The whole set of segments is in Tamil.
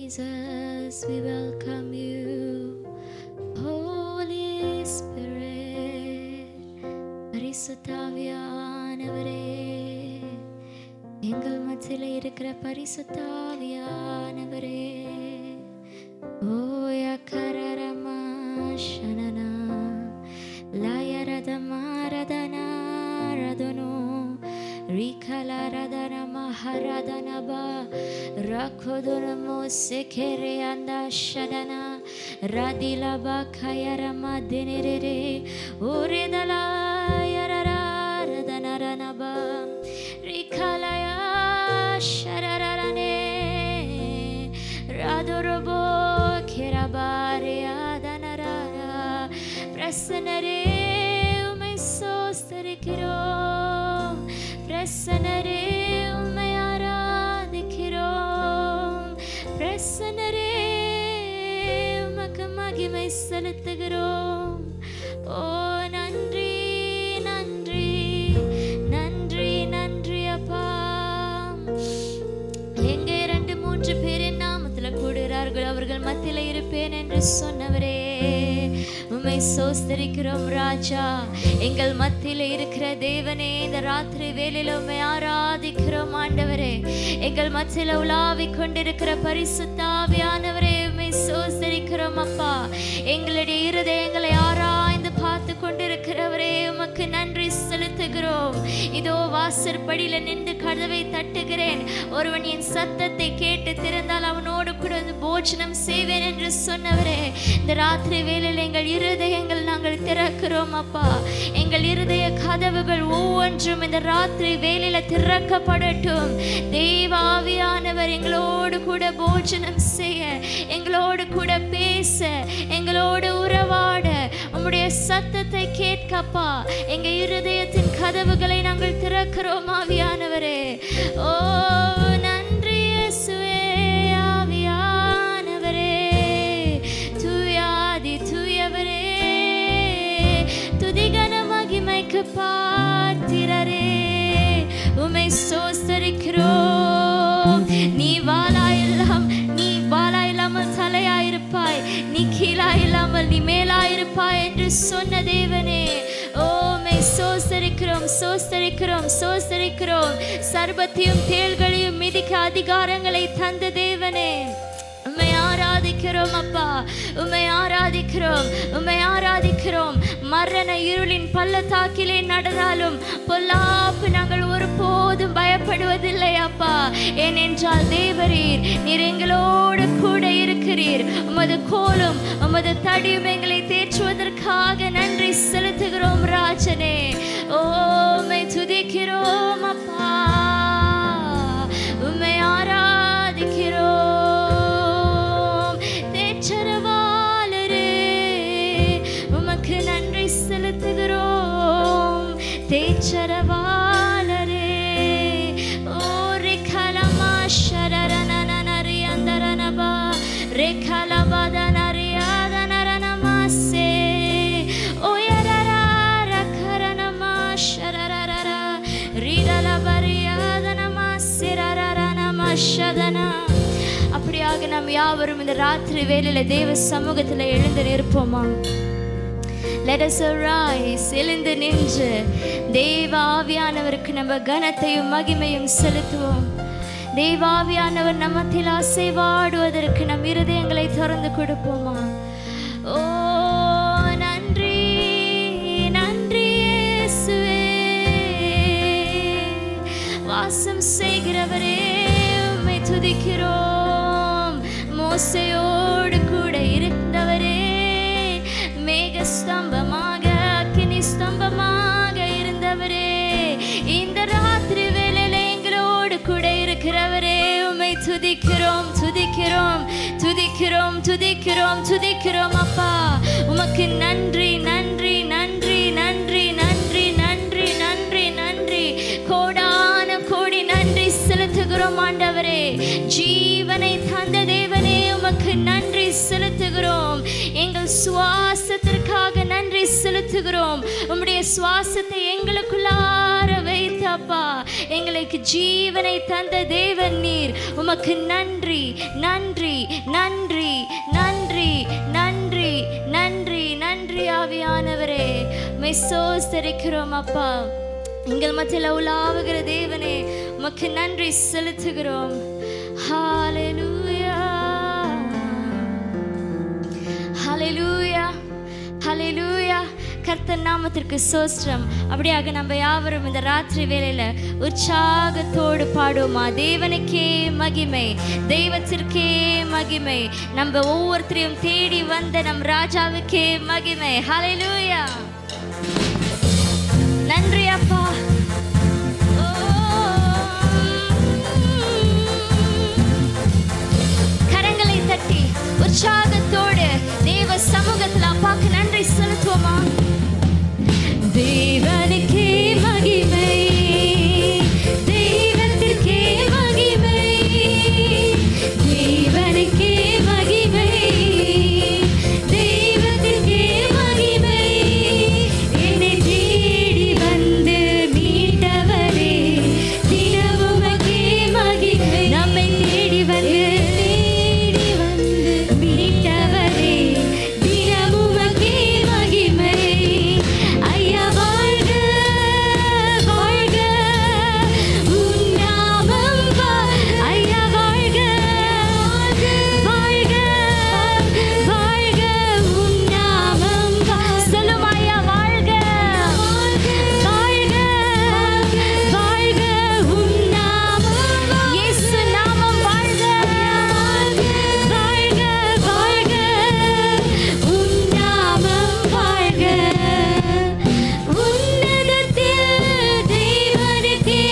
Jesus, we welcome you. Holy Spirit, பரிசுத்த ஆவியானவரே, எங்கள் மத்தியிலே இருக்கிற பரிசுத்த ஆவியானவரே, ஓயா கரரமா ஷனனா லயரதமா ரதனா ரதனோ Rikala radana maharadana ba rakodona mosekere anda shadana radila ba kayara madenere uredala yarara radana rana ba rikala ya shararane radorobo kerabare adanara prasanare umai sostarikiro பிரசன்னரே உம்மை ஆராதிக்கிறோம், பிரசன்னரே உமக்கு மகிமை செலுத்துகிறோம். ஓ நன்றி நன்றி நன்றி நன்றி அப்பா. எங்கே 2-3 பேர் என் நாமத்தில் கூடுகிறார்கள் அவர்கள் மத்தியில் இருப்பேன் என்று சொன்னவரே, உம்மை சோஸ்தரிக்கிறோம் ராஜா. எங்கள் மத்தியில் இருக்கிற தேவனே, இந்த ராத்திரி வேளையில உம்மை ஆராதிக்கிறோம் ஆண்டவரே. எங்கள் மத்தியில் உலாவிக் கொண்டிருக்கிற பரிசுத்த ஆவியானவரே, உம்மை சோஸ்தரிக்கிறோம் அப்பா. எங்களுடைய இருதயங்களை ஆராய்ந்து பார்த்து கொண்டிருக்கிறவரே, உமக்கு நன்றி செலுத்துகிறோம். இதோ வாசற்படியில நின்று கதவை தட்டுகிறேன், ஒருவன் என் சத்தத்தை கேட்டு திறந்தால் அவனோடு கூட போஜனம் செய்வேன் என்று சொன்னவரே, இந்த ராத்திரி வேளையில் எங்கள் இருதயங்கள் நாங்கள் திறக்கிறோம் அப்பா. எங்கள் இருதய கதவுகள் ஒவ்வொன்றும் இந்த ராத்திரி வேளையில திறக்கப்படட்டும். தேவ ஆவியானவர் எங்களோடு கூட போஜனம் செய்ய, எங்களோடு கூட பேச, எங்களோடு உறவாட, உம்முடைய சத்தத்தை கேட்கப்பா. எங்க இருதயத்தின் கதவுகளை நாங்கள் திறக்கிறோம் ஆவியானவரே. ஓ நன்றி இயேசுவே, ஆவியானவரே, தூயாதி தூயவரே, துதிகன மகிமைக்கு பாத்திரரே, உம்மை ஸ்தோத்திரிக்கிறோம். நீ வாலாயில்லாமல் தலையாயிருப்பாய், நீ கீழாயில்லாமல் நீ மேலாயிருப்பாய் என்று சொன்ன தேவனே, ஓமை சோஸ்தரிக்கிறோம் சோஸ்தரிக்கிறோம் சோஸ்தரிக்கிறோம். சர்பத்தையும் தேள்களையும் மிதிக்க அதிகாரங்களை தந்த தேவனே, உம்மை ஆராதிக்கிறோம் அப்பா, உம்மை ஆராதிக்கிறோம், உம்மை ஆராதிக்கிறோம். மரண இருளின் பள்ளத்தாக்கிலே நடந்தாலும் பொல்லாப்பு நாங்கள் ஒருபோதும் பயப்படுவதில்லை அப்பா. ஏனென்றால் தேவரீர் நீர் எங்களோடு கூட இருக்கிறீர். உமது கோலும் உமது தடியும் எங்களை தேற்றுவதற்காக நன்றி செலுத்துகிறோம் ராஜனே. ஓமை துதிக்கிறோம் அப்பா, உம்மை ஆராதிக்கிறோம். உமக்கு நன்றி செலுத்துகிறோம் தேச்சரவாளரே. ஓ ரிகலமா ஷரரனனரி அந்தரனபா ரிகலபதனரி ஆதனரனமாசே ஓயரரா ரகரனமா ஷரரரர ரிதலபரி ஆதனமாசிரரனமா ஷதனா. அப்படியாக நாம் யாவரும் இந்த ராத்திரி வேளையில தேவ சமூகத்தில் எழுந்து நிற்போமா? Let us arise, எழுந்து நின்று தேவ ஆவியானவருக்கு நம்ம கனத்தையும் மகிமையும் செலுத்துவோம். தேவ ஆவியானவர் நம்மத்தில் அசைவாடுவதற்கு நம் இருதயங்களை திறந்து கொடுப்போமா? ஓ நன்றி நன்றி இயேசுவே, வாசம் செய்கிறவரே உம்மை துதிக்கிறோம். மோசேயோடு கூட இருந்தவரே, மேக ஸ்தம்பமாக அக்கினி ஸ்தம்பமாக இருந்தவரே, இந்த ராத்திரி வேளையில எங்களோடு கூட இருக்கிறவரே, உம்மை துதிக்கிறோம் துதிக்கிறோம் துதிக்கிறோம் துதிக்கிறோம் துதிக்கிறோம் அப்பா. உமக்கு நன்றி நன்றி நன்றி நன்றி நன்றி நன்றி நன்றி நன்றி, கோடான கோடி நன்றி செலுத்துகிறோம் ஆண்டவரே. ஜீவனை தந்த தேவனே, உமக்கு நன்றி செலுத்துகிறோம். எங்கள் சுவாசத்திற்காக நன்றி செலுத்துகிறோம். உம்முடைய சுவாசத்தை எங்களுக்குள்ளார வைத்து அப்பா. எங்களுக்கு ஜீவனை தந்த தேவன் நீர். உமக்கு நன்றி நன்றி நன்றி நன்றி நன்றி நன்றி நன்றி ஆவியானவரே. உம்மை ஸ்தோத்திரிக்கிறோம் அப்பா. எங்கள் மத்தியில் உலாவுகிற தேவனே, உமக்கு நன்றி செலுத்துகிறோம். ஹல்லேலூயா ஹல்லேலூயா ஹல்லேலூயா. கர்த்தர் நாமத்திற்கு ஸ்தோத்திரம். அப்படியாக நம்ம யாவரும் இந்த ராத்திரி வேளையில உற்சாகத்தோடு பாடுவோமா? தேவனுக்கே மகிமை, தெய்வத்திற்கே மகிமை, நம்ம ஒவ்வொருத்தரையும் தேடி வந்த நம் ராஜாவுக்கே மகிமை. ஹல்லேலூயா. நன்றி அப்பா. கரங்களை தட்டி உற்சாகத்தோடு தேவ சமூகத்தில் அப்பாக்கு நன்றி செலுத்துவோமா? தேவனுக்கே மகிமை, தெய்வத்திற்கே மகிமை, தேவனுக்கே மகிமை, தெய்வத்திற்கே மகிமை. என்னை தேடி வந்து மீட்டவரே, தினமுமக்கே மகிமை. நம்மை தேடி வந்து மீட்டவரே, தினமுமக்கே மகிமை. ஐயா வாழ்க வாழ்க, உன் நாமம் ஐயா வாழ்க வாழ்க வாழ்க, உன் நாமம் சொல்லும் ஐயா வாழ்க வாழ்க வாழ்க, உன் நாமம் இயேசு நாமம் வாழ்க வாழ்க வாழ்க, உன் நாமம் வாழ்க. உன்னதத்தில் தேவனுக்கே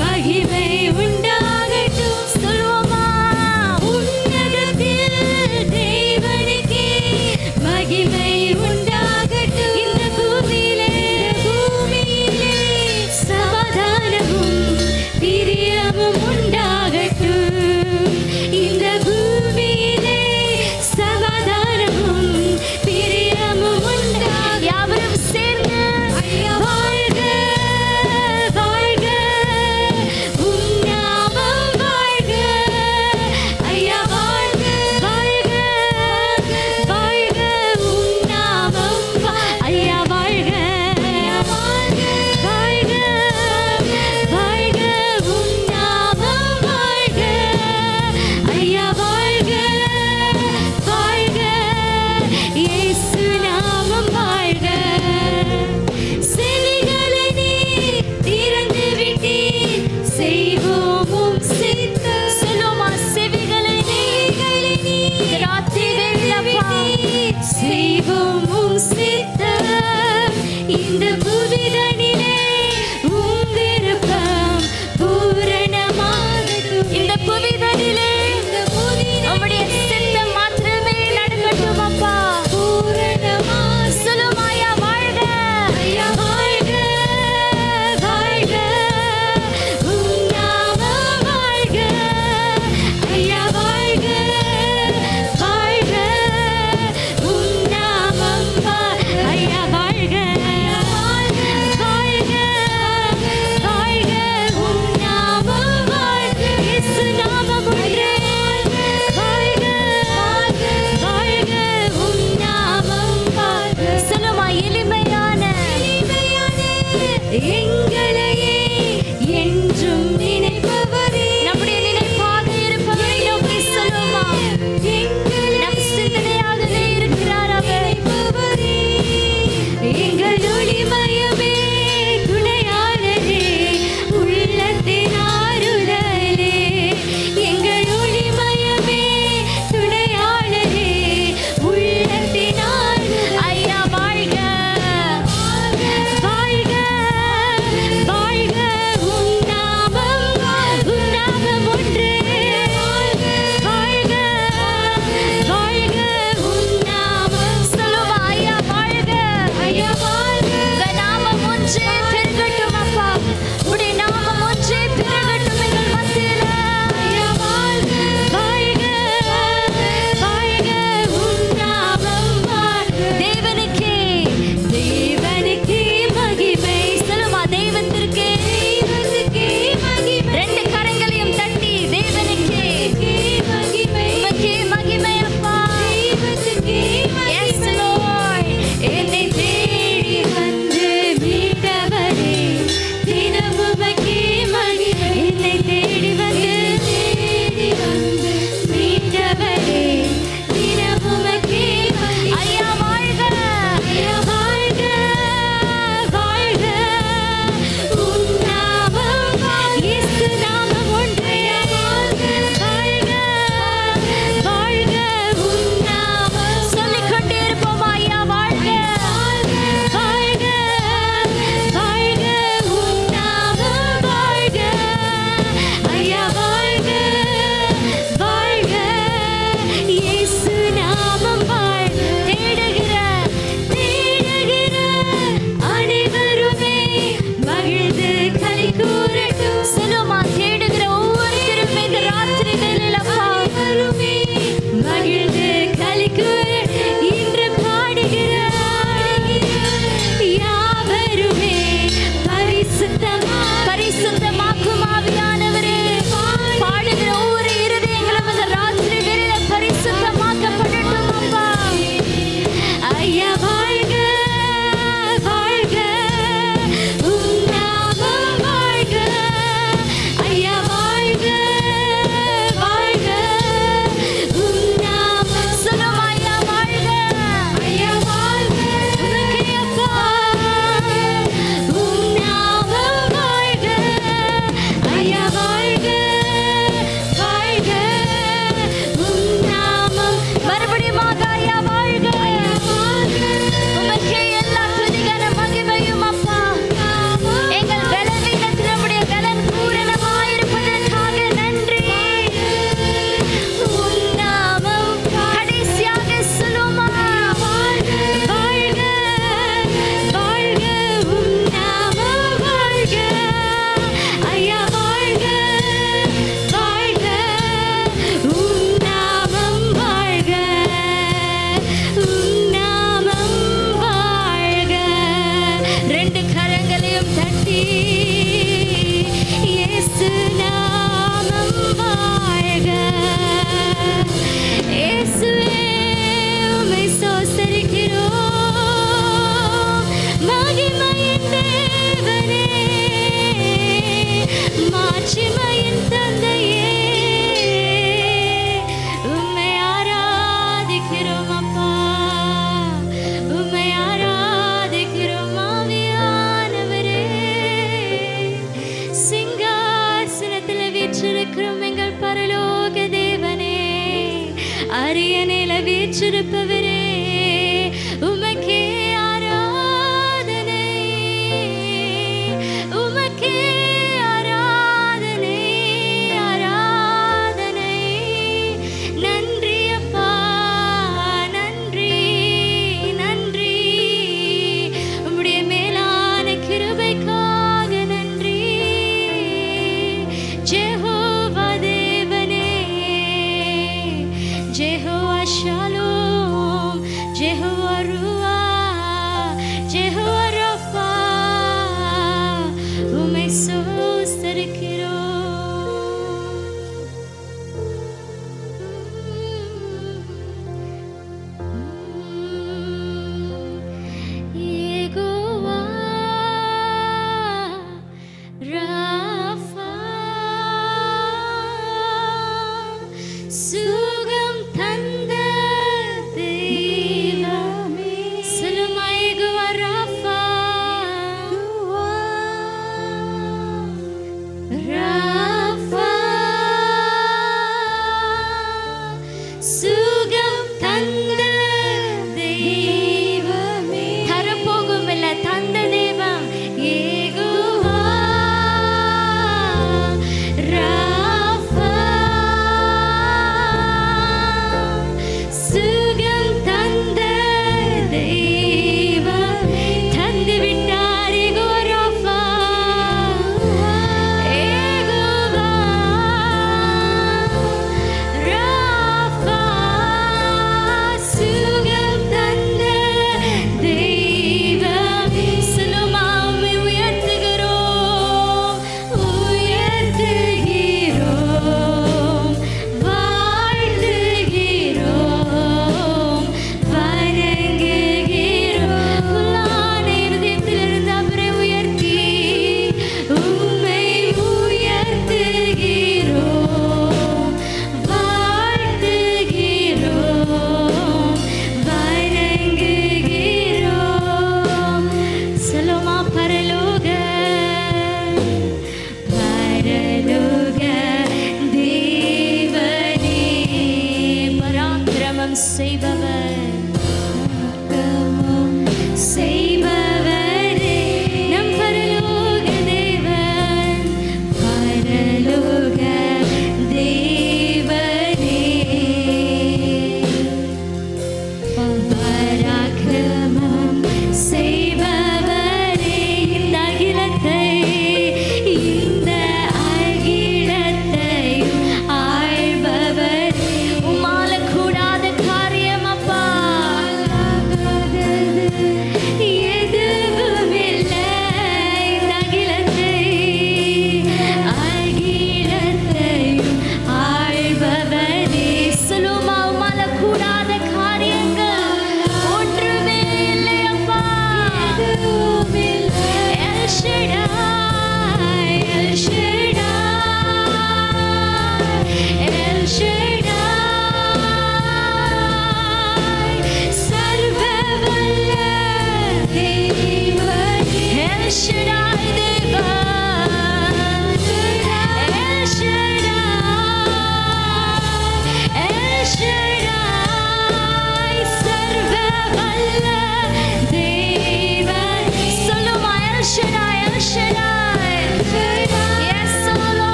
மகிமை உண்டாகட்டும். சொல்வோமா? உன்னதத்தில் தேவனுக்கே மகிமை உண்டாகட்டும். இந்த பூமியிலே சமாதானமும் பிரியமும் உண்டாகட்டும். இந்த பூமியிலே சமாதானமும் பிரியமும் உண்டாக. யாவரும் சேர்ந்து வாழ்க வாழ்க, உன் நாமம் வாழ்க. ஐயா வாழ்க வாழ்க வாழ்க, உன் நாமம் ஐயா வாழ்க வாழ்க வாழ்க, உன் நாமம் வாழ்க. ஐயா வாழ்க வாழ்க, இயேசு நாமம் வாழ்க. செவிகளை நீர் திறந்து விட்டீர், செய்வோம் உம் சித்தம். சொல்லுமா? செவிகளை நீர் ராத்திரி வேளையிலப்பா, செய்வோம் உம் சித்தம். இந்த புவிதனிலே உம் விருப்பம் பூரணமாகட்டும். இந்த புவிதனிலே உம்முடைய சித்தம் மாத்திரமே நடக்கட்டும் அப்பா. பூரணமா சொல்லும் ஐயா வாழ்க ஐயா வாழ்க வாழ்க, உன் நாமம் வாழ்க. ஐயா வாழ்க வாழ்க, உன் நாமம் Yes, Lord. என்னை தேடி வந்து மீட்டவரே, தினம் உமக்கே மகிமை. என்னை தேடி வந்து மீட்டவரே, தினம் உமக்கே மகிமை. ஐயா வாழ்க, ஐயா வாழ்க, வாழ்க. உம் நாமம் இயேசு நாமம் ஒன்றே. வாழ்க, வாழ்க. உம் நாமம் சொல்லிக்கொண்டே இருப்போம். ஐயா வாழ்க, வாழ்க, வாழ்க. உம் நாமம் வாழ்க. ஐயா வாழ்க, வாழ்க. இயேசு நாமம் வாழ்க. தேடுகிற அனைவருமே மகிழ்ந்து களி கூறட்டும். சொல்லுமா, தேடுகிற ஒவ்வொருத்தருமே இந்த ராத்திரி வேளையில மகிழ்ந்து களி கூற இன்று பாடுகிற யாவருமே பரிசுத்தமாக்கும் ஆவியானவரே, பாடுகிற ஒவ்வொரு இருதயங்களும் இந்த ராத்திரி வேளையில பரிசுத்தமாக்கப்படட்டும் அப்பா. ஐயா வாழ்க, வாழ்க. உம் நாமம் வாழ்க. ஐயா வாழ்க, வாழ்க. உம் நாமம் சொல்லும். ஐயா வாழ்க, ஐயா வாழ்க. உமக்கே அப்பா. உம் நாமம் வாழ்க. ஐயா வாழ்க, வாழ்க. உம் நாமம் மறுபடியுமாக ஐயா வாழ்க. உமக்கே எல்லா துதிகன மகிமையும் அப்பா. எங்கள் பலவீனத்தில் உம்முடைய பலன் பூரணமாயிருப்பதற்காக நன்றி. உம் நாமம் கடைசியாக சொல்லுமா, வாழ்க, வாழ்க. உம் நாமம் வாழ்க. ஐயா வாழ்க, வாழ்க. உம் நாமம் வாழ்க. உம் நாமம் வாழ்க. ரெண்டு கரங்களையும் தட்டி இயேசு நாமம் வாழ்க. இயேசுவே உம்மை ஸ்தோத்திரிக்கிறோம். மகிமையின் தேவனே, மாட்சிமையின் தந்தையே, உம்மை ஆராதிக்கிறோம் அப்பா.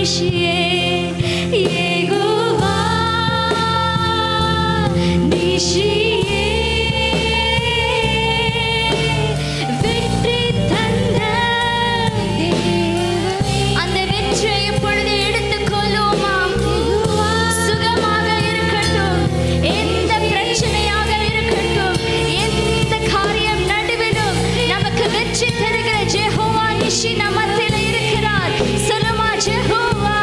நிஷியே யெகோவா நிஷியே வெற்றி தந்த தேவனே. அந்த வெற்றியை இப்பொழுது எடுத்துக் கொள்ளுவோமாம். சுகமாக இருக்கட்டும், எந்த பிரச்சனையாக இருக்கட்டும், எந்த காரியம் நடுவிலும் நமக்கு வெற்றி தருகிற ஜெகோவா நிஷி நம்ம மத்தியில இருக்கிறார். சொல்லுமா, ஜெகோவா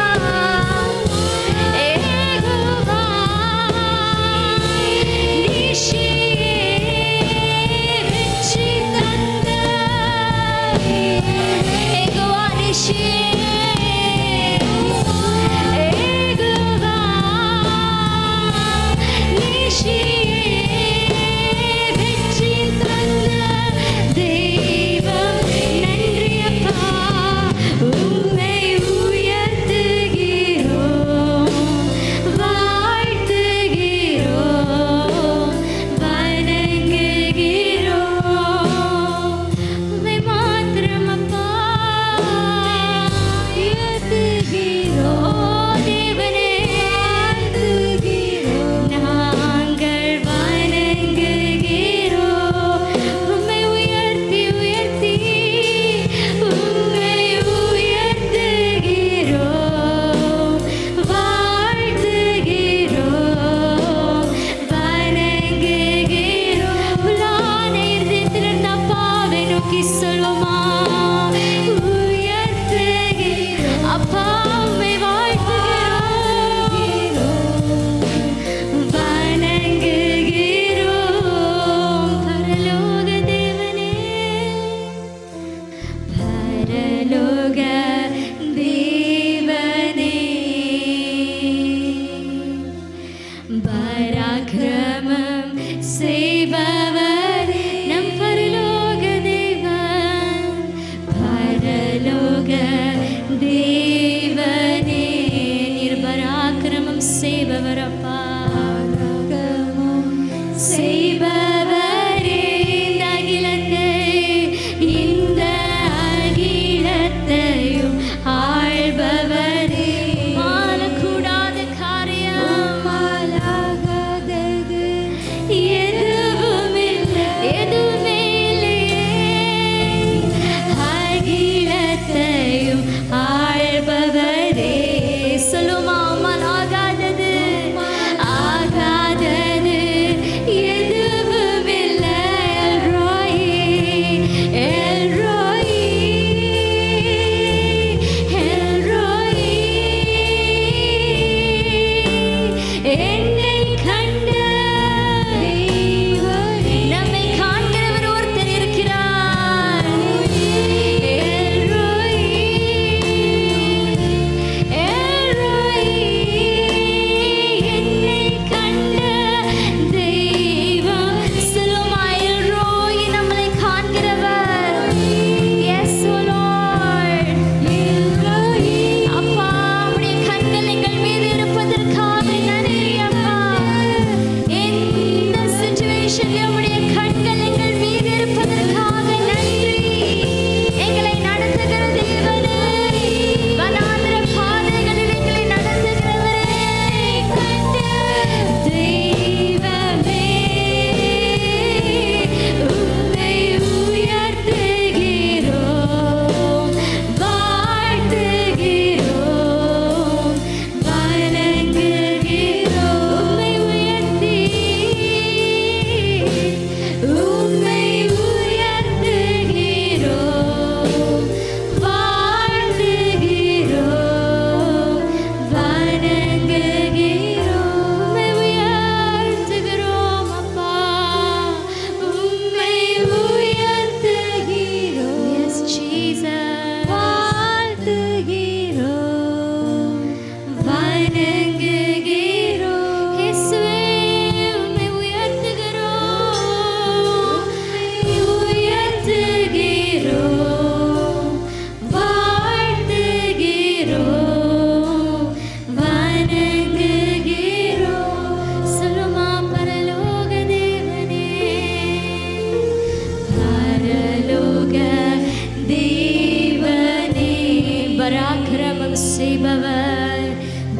செய்பவர்,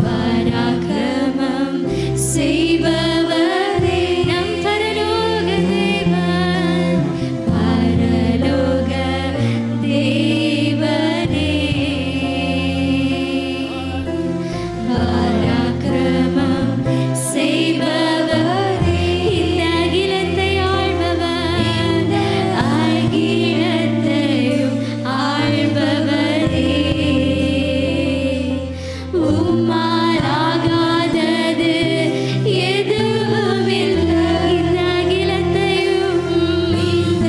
பராக்கிரமம் செய்பவரே நம் பரலோக தேவன், பரலோக தேவனே. பராக்கிரமம் செய்பவரே, இந்த அகிலத்தை ஆள்பவர், அகிலத்தையும் ஆள்பவரே. உம்மால் ஆகாதது எதுவுமில்லை. இந்த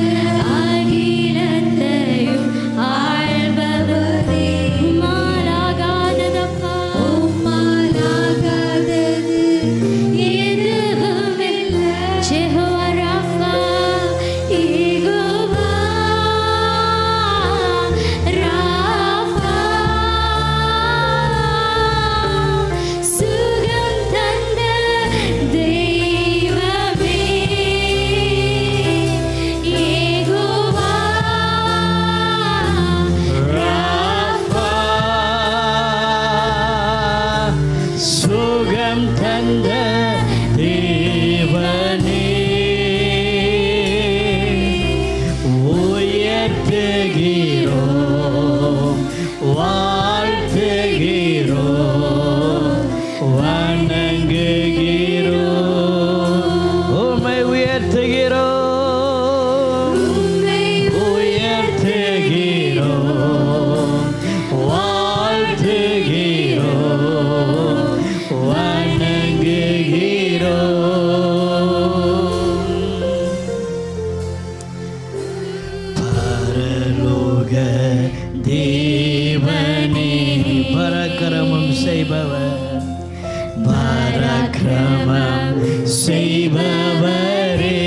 அகிலத்தையும் ஆள்பவரே. உம்மால் ஆகாததப்பா, உம்மால் ஆகாதது எதுவுமில்லை. ஜெகோவா ராஃபா, யெகோவா ராஃபா, சுகம் தந்த தெய்வமே, யெகோவா ராஃபா. சுகம் தந்த தேவனே, உயர்த்துகிறோம், வாழ்த்துகிறோம், வணங்குகிறோம். உம்மை உயர்த்துகிறோம், உயர்த்துகிறோம், வாழ்த்துகிறோம், வணங்குகிறோம். பரலோக தேவனே, பராக்கிரமம் செய்பவர், பராக்கிரமம் செய்பவரே,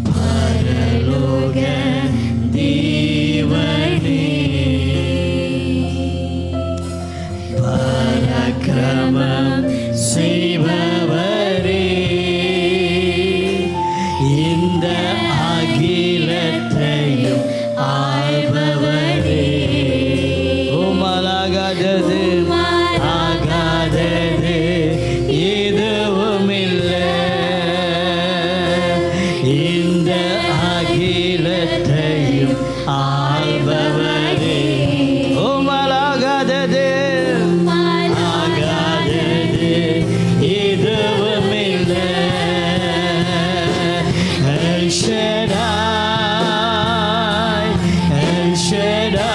பரலோக தேவனே, பராக்கிரமம் செய்பவரே, இந்த அகிலத்தையும் ஆள்பவரே. உம்மால் ஆகாதது ஆகாதது எதுவுமில்லை. இந்த அகிலத்தையும் ஆள்பவரே. உம்மால் ஆகாதது ஆகாதது எதுவுமில்லை. எல் ஷடாய், எல் ஷடாய்,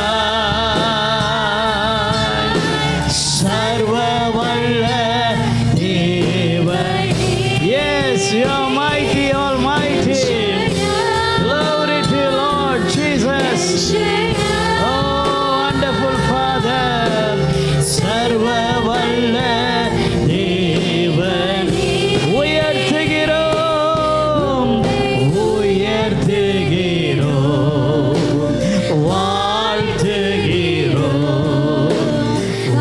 சர்வ வல்ல தேவன். Yes, you are mighty, almighty. Glory to you, Lord Jesus. Oh, wonderful Father. சர்வ வல்ல தேவன். உயர்த்துகிறோம், உயர்த்துகிறோம், வாழ்த்துகிறோம்,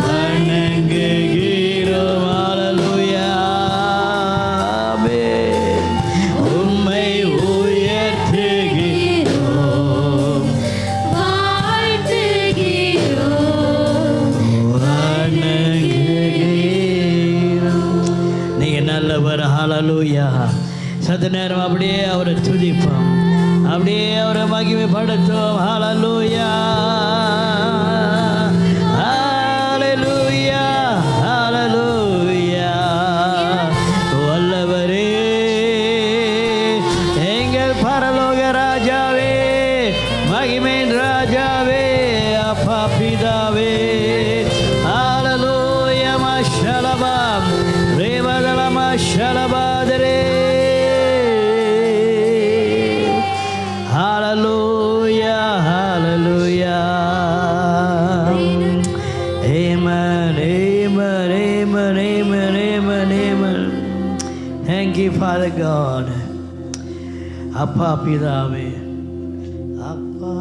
வணங்குகிறோம். Hallelujah. Amen. உம்மை உயர்த்துகிறோம், வாழ்த்துகிறோம், வணங்குகிறோம். நீங்க நல்லவர். ஹalleluya. சத்த நேரம் அப்படியே அவரை துதிப்போம், அப்படியே அவரை மகிமைப்படுத்துவோம். ஹalleluya, ஹalleluya, ஹalleluya. வல்லவரே, எங்கள் பரலோக ராஜாவே, மகிமையின் ராஜாவே, அப்பா பிதாவே. ஹalleluya. மஷலபம் ரேவதலம ஷலபாதரே. Hallelujah, hallelujah. Amen, amen, amen, amen, amen, amen. Thank you, Father God. அப்பா பிதாவே, அப்பா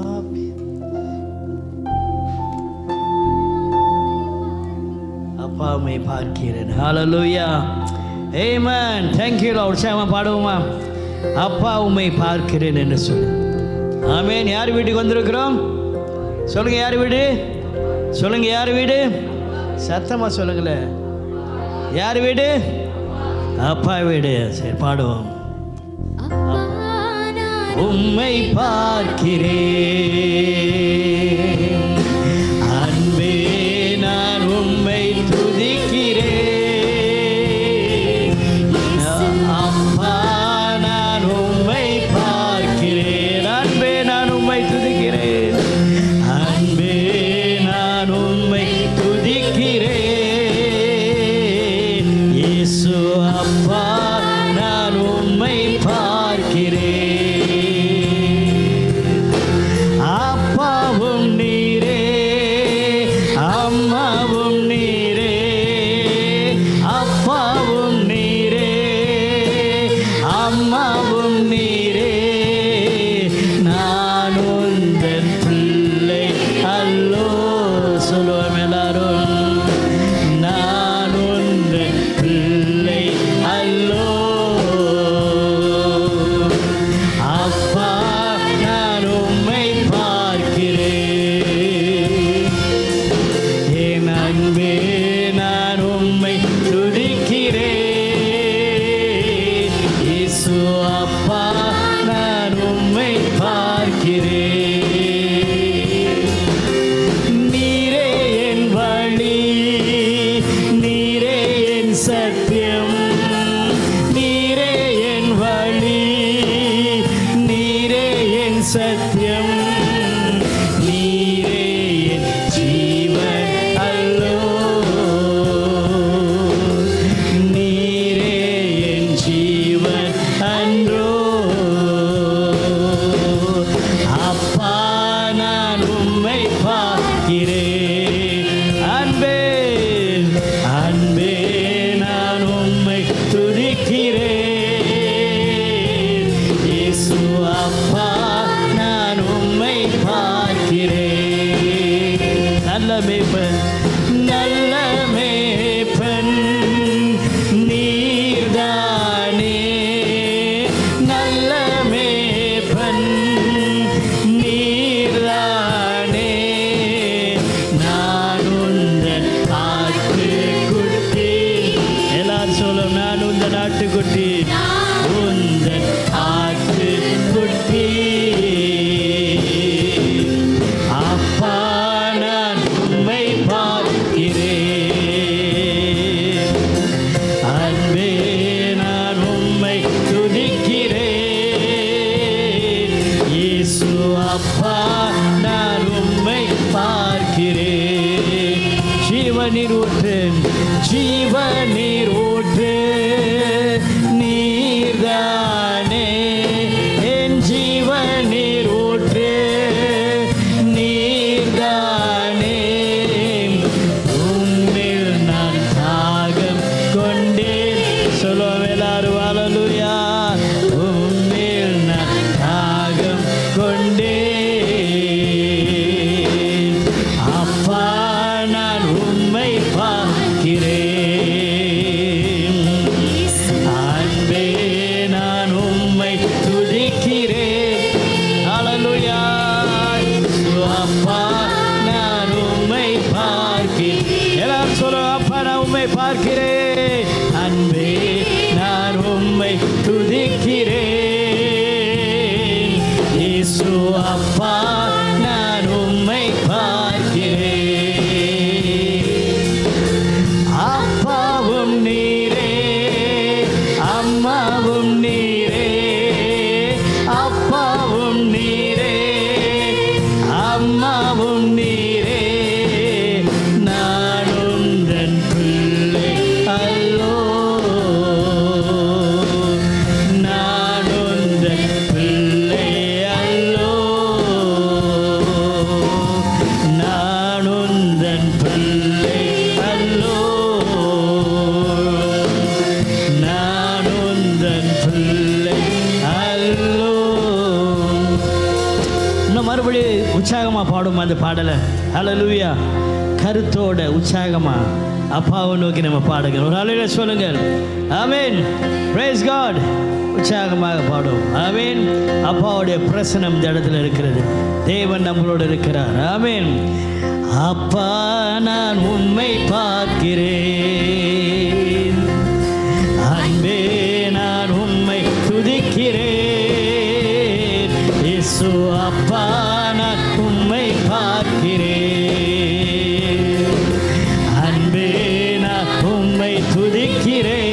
அப்பாவை பார்க்கிறேன். Hallelujah. Amen. Thank you, Lord. உற்சாகமா பாடுவோமா? அப்பா உம்மை பார்க்கிறேன் என்று சொல்லு. ஆமென். யார் வீட்டுக்கு வந்திருக்கிறோம்? சொல்லுங்க, யார் வீடு? சொல்லுங்க, யார் வீடு? சத்தமா சொல்லுங்களேன். யார் வீடு? அப்பா வீடு. சரி, பாடுவோம். அப்பா நான் உம்மை பார்க்கிறேன், அன்பே நான் உம்மை துதிக்கிறேன். அப்பா நான் உம்மை பார்க்கிறேன், அன்பே நான் உம்மை துதிக்கிறேன், அன்பே நான் உம்மை துதிக்கிறேன். இயேசு அப்பா நான் உம்மை பார்க்கிறேன். அப்பாவும் நீரே, அம்மாவும் நீரே, அப்பாவும் நீரே, அம்மாவும் நீரே. நான் உந்தன் பிள்ளை அல்லோ. சொல்லுவோம் எல்லாரும். நான் உந்தன் பிள்ளை அல்லோ. அப்பா நான் உம்மை பார்க்கிறேன், என் அன்பே நான் உம்மை துதிக்கிறேன். இயேசு அப்பா நான் உம்மை பார்க்கிறேன். நீரே என் வழி, நீரே என் சத்தியம், நீரே என் வழி, நீரே என் சத்தியம், நீரே என் ஜீவன் அல்லோ, நீரே என் ஜீவன் அன்றோ. அப்பா நான் உம்மை பார்க்கிறேன், அன்பே அன்பே நான் உம்மை துதிக்கிறேன். இயேசு அப்பா நான் உம்மை பார்க்கிறேன். நல்ல மேய்ப்பன், நல்ல மேய்ப்பன் நீர்தானே, நல்ல மேய்ப்பன் நீர்தானே. நான் உந்தன் ஆட்டுக்குட்டி. எல்லாரும் சொல்லும், நான் உந்தன் ஆட்டுக்குட்டி, உந்தன் ஆட்டுக்குட்டி. அப்பா நான் உம்மை பார்க்கிறேன், அன்பே நான் உம்மை துதிக்கிறேன். இயேசு அப்பா நான் உம்மை பார்க்கிறேன். ஜீவநீர் ஊற்று, ஜீவநீர் ஊற்று நீர்தானே, என் ஜீவநீர் ஊற்று நீர்தானே. உம்மில் நான் தாகம் கொண்டேன். சொல்லுவோம் எல்லாரும், ஹல்லேலூயா. உம்மில் நான் தாகம் கொண்டேன். அப்பா நான் உம்மை பார்க்கிறேன், அன்பே நான் உம்மை துதிக்கிறேன். ஹல்லேலூயா. அப்பா நான் உம்மை பார்க்கிறேன். எல்லாரும் சொல்லுவோம், அப்பா நான் உம்மை பார்க்கிறேன், அன்பே நான் உம்மை துதிக்கிறேன். இயேசு அப்பா நான் உம்மை பார்க்கிறேன். அப்பாவும் நீரே, அம்மாவும் நீரே, அப்பாவும் நீரே, அம்மாவும் நீரே. நான் உந்தன் பிள்ளை அல்லோ, நான் உந்தன் பிள்ளை அல்லோ, நான் உந்தன் பிள்ளை அல்லோ, நான் உந்தன் பிள்ளை அல்லோ. இன்னும் மறுபடியும் உற்சாகமாக பாடும் அந்த பாடலை. ஹல்லேலூயா. கருத்தோட உற்சாகமா அப்பாவை நோக்கி நம்ம பாடுங்கள். ஒரு அலையில சொல்லுங்கள் ஆமென். Price God. உற்சாகமாக பாடும். ஆமென். அப்பாவுடைய பிரசனம் இந்த இடத்துல இருக்கிறது. தேவன் நம்மளோடு இருக்கிறார். ஆமென். அப்பா நான் உம்மை பார்க்கிறேன், அன்பே நான் உம்மை துதிக்கிறேன். இயேசு அப்பா நான் உம்மை பார்க்கிறேன், அன்பே நான் உம்மை துதிக்கிறேன்.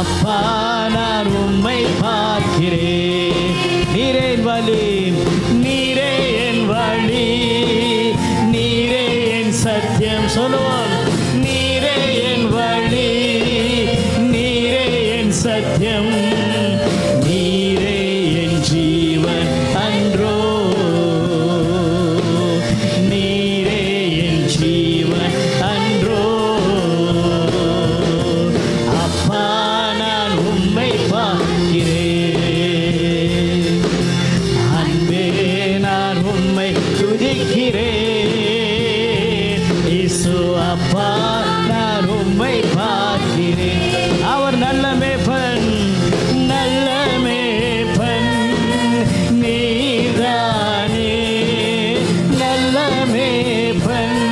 அப்பா நான் உம்மை பார்க்கிறேன். நீரே என் வழி, நீரே என் வழி, நீரே என் சத்தியம். சொல்லுவோம். நீரே என் வழி, நீரே என் சத்தியம், நீரே என் ஜீவன் அன்றோ, நீரே என் ஜீவன் அன்றோ. அப்பா நான் உம்மை பார்க்கிறேன், அன்பே நான் உம்மை துதிக்கிறேன். இயேசு அப்பா நான் உம்மை பார்க்கிறேன். அவர் நல்ல மேய்ப்பன், நல்ல மேய்ப்பன் நீர்தானே, நல்ல மேய்ப்பன்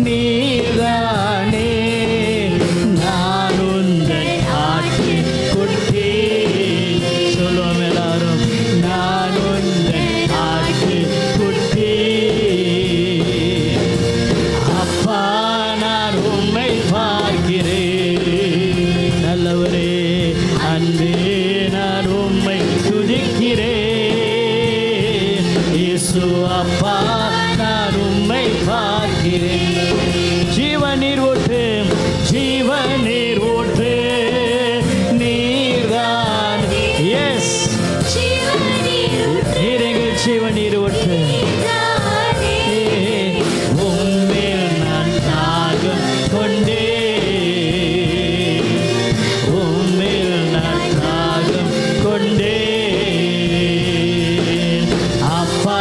நீர்தானே. நான் உந்தன் ஆட்டின் குட்டி. சொல்லுவோம் எல்லாரும். நான் உந்தன் ஆட்டின் குட்டி. அப்பா நான் உம்மை பார்க்கிறேன், நல்லவரே அன்பே நான் உம்மை துதிக்கிறேன். இயேசு அப்பா நான் உம்மை பார்க்கிறேன். ஜீவநீர் ஊற்று, ஜீவநீர் ஊற்று நீர்தான். எஸ், நீரெங்கள் ஜீவநீர் ஊற்று. உம்மேல் நான் தாகம் கொண்டேன், உம்மேல் நான் தாகம் கொண்டேன். அப்பா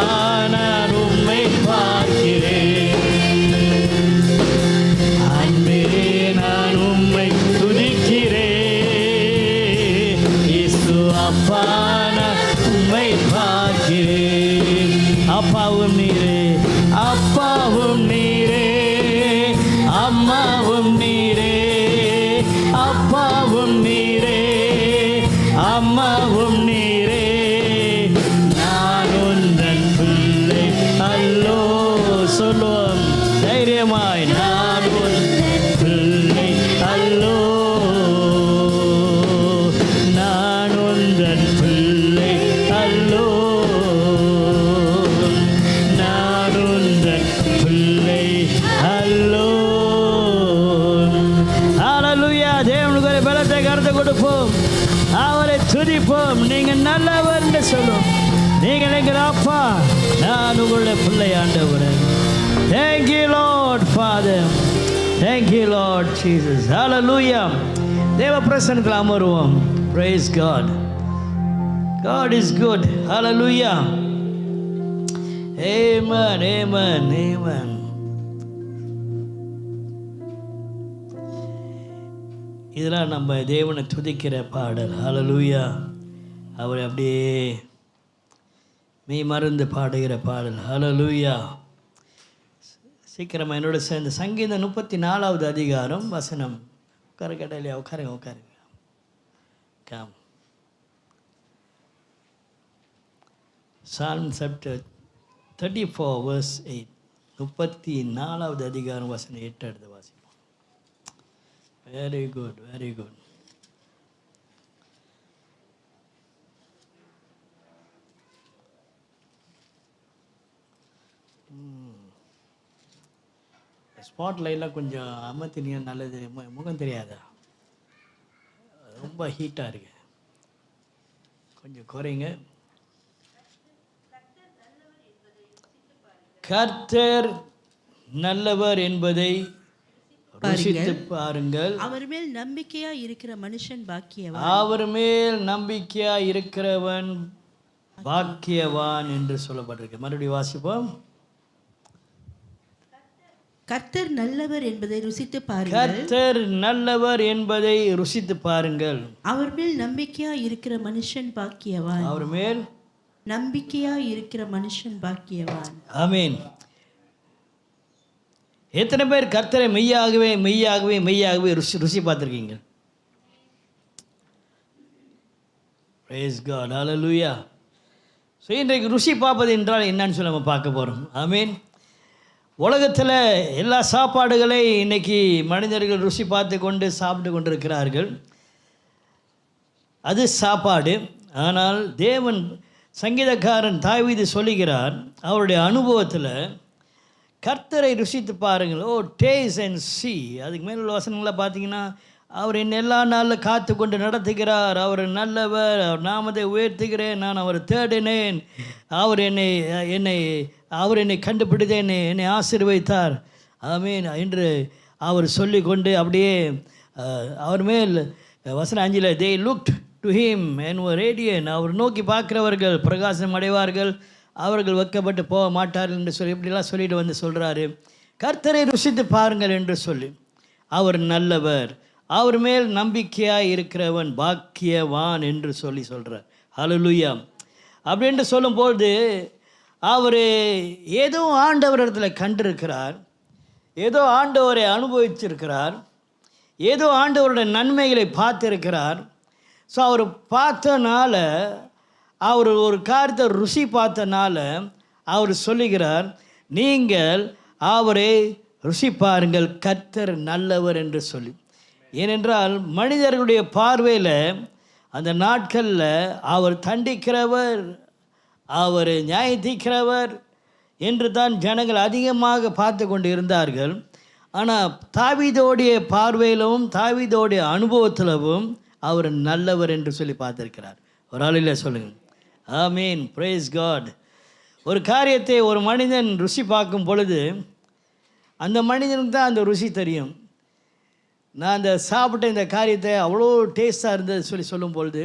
நான் உம்மை பார்க்கிறேன், அன்பே நான் உம்மை துதிக்கிறேன். இயேசு அப்பா நான் உம்மை பார்க்கிறேன். அப்பாவும் நீரே, அப்பாவும் நீரே, அம்மாவும் நீரே, அப்பாவும் நீரே, அம்மாவும் நீரே. நான் உந்தன் பிள்ளை அல்லோ. சொல்லுவோம் தைரியமாய். நான் உந்தன் பிள்ளை அல்லோ, நான் உந்தன் பிள்ளை அல்லோ, நான் உந்தன் பிள்ளை அல்லோ. ஹல்லேலூயா. தேவனுக்கு ஒரு பலத்தை கருத்து கொடுப்போம், அவரை துதிப்போம். நீங்கள் நல்லவர் என்று சொல்லும். நீங்கள் எங்கள் அப்பா, நான் உங்களுடைய பிள்ளை ஆண்டவரே. Thank you Lord Father, thank you Lord Jesus. Hallelujah. தேவ பிரசன்னத்தில் அமருவோம். Praise God. God is good. Hallelujah. Amen, amen, amen. இதெல்லாம் நம்ம தேவனை துதிக்கிற பாடல். ஹல்லேலூயா. அவரை அப்படியே மெய் மறந்து பாடுகிற பாடல். ஹல்லேலூயா. சீக்கிரமாக என்னோட சேர்ந்து சங்கீதம் 34வது அதிகாரம் வசனம். உட்கார கேட்டா இல்லையா? உட்காருங்க உட்காருங்க. கம். Psalm chapter 34 verse 8. 34வது அதிகாரம் வசனம் 8 எடுத்து வாசிப்போம். Very good, very good. Spot லைட்லாம் கொஞ்சம் அமர்த்தினீங்க, நல்லது. முகம் தெரியாதா? ரொம்ப ஹீட்டாக இருக்கு, கொஞ்சம் குறைங்க. கர்த்தர் நல்லவர் என்பதை ருசித்து பாருங்கள். அவர் மேல் நம்பிக்கையா இருக்கிற மனுஷன் பாக்கியவான். அவர் மேல் நம்பிக்கையா இருக்கிறவன் பாக்கியவான் என்று சொல்லப்பட்டிருக்கு. மறுபடியும் வாசிப்போம். கர்த்தர் நல்லவர் என்பதை ருசித்து பாருங்கள். கர்த்தர் நல்லவர் என்பதை ருசித்து பாருங்கள். அவர் மேல் நம்பிக்கையா இருக்கிற மனுஷன் பாக்கியவான். அவர் மேல் நம்பிக்கையா இருக்கிற மனுஷன் பாக்கியவான். ஆமென். எத்தனை பேர் கர்த்தரை மெய்யாகவே மெய்யாகவே மெய்யாகவே ருசி பார்த்துருக்கீங்க? Praise God. Hallelujah. ஸோ இன்றைக்கு ருசி பார்ப்பது என்றால் என்னன்னு சொல்லி நம்ம பார்க்க போகிறோம். ஆமென். உலகத்தில் எல்லா சாப்பாடுகளை இன்றைக்கி மனிதர்கள் ருசி பார்த்து கொண்டு சாப்பிட்டு கொண்டு இருக்கிறார்கள். அது சாப்பாடு. ஆனால் தேவன், சங்கீதக்காரன் தாவீது சொல்லுகிறார், அவருடைய அனுபவத்தில் கர்த்தரை ருசித்து பாருங்கள். ஓ டேஸ்ட் அண்ட் சி. அதுக்கு மேலே உள்ள வசனங்களை பார்த்தீங்கன்னா, அவர் என்னை எல்லா நாளில் காத்து கொண்டு நடத்துகிறார், அவர் நல்லவர், அவர் நாமத்தை உயர்த்துகிறேன், நான் அவரை தேடினேன், அவர் என்னை கண்டுபிடித்து என்னை ஆசீர்வதித்தார், ஆமென் என்று அவர் சொல்லி கொண்டு அப்படியே அவர் மேல் வசனம் 5 they looked to him and were radiant. அவர் நோக்கி பார்க்கிறவர்கள் பிரகாசம் அடைவார்கள், அவர்கள் வெட்கப்பட்டு போக மாட்டார்கள் என்று சொல்லி இப்படிலாம் சொல்லிட்டு வந்து சொல்கிறாரு, கர்த்தரை ருசித்து பாருங்கள் என்று சொல்லி. அவர் நல்லவர், அவர் மேல் நம்பிக்கையாக இருக்கிறவன் பாக்கியவான் என்று சொல்லி சொல்கிறார். ஹல்லேலூயா. அப்படின்ட்டு சொல்லும்போது அவர் ஏதோ ஆண்டவர் இடத்துல கண்டிருக்கிறார், ஏதோ ஆண்டவரை அனுபவிச்சிருக்கிறார், ஏதோ ஆண்டவருடைய நன்மைகளை பார்த்திருக்கிறார். ஸோ அவர் பார்த்தனால, அவர் ஒரு காரியத்தை ருசி பார்த்தனால அவர் சொல்லுகிறார், நீங்கள் அவரை ருசி பாருங்கள், கர்த்தர் நல்லவர் என்று சொல்லி. ஏனென்றால் மனிதர்களுடைய பார்வையில் அந்த நாட்களில் அவர் தண்டிக்கிறவர், அவர் நியாயத்தீர்க்கிறவர் என்று தான் ஜனங்கள் அதிகமாக பார்த்து கொண்டு இருந்தார்கள். ஆனால் தாவீதோடைய பார்வையிலும் தாவீதோடைய அனுபவத்திலும் அவர் நல்லவர் என்று சொல்லி பார்த்துருக்கிறார். ஒரு ஆளில் சொல்லுங்கள். ஆமீன். Praise God. ஒரு காரியத்தை ஒரு மனிதன் ருசி பார்க்கும் பொழுது அந்த மனிதனுக்கு தான் அந்த ருசி தெரியும். நான் அந்த சாப்பிட்ட இந்த காரியத்தை அவ்வளோ டேஸ்ட்டாக இருந்தது சொல்லி சொல்லும் பொழுது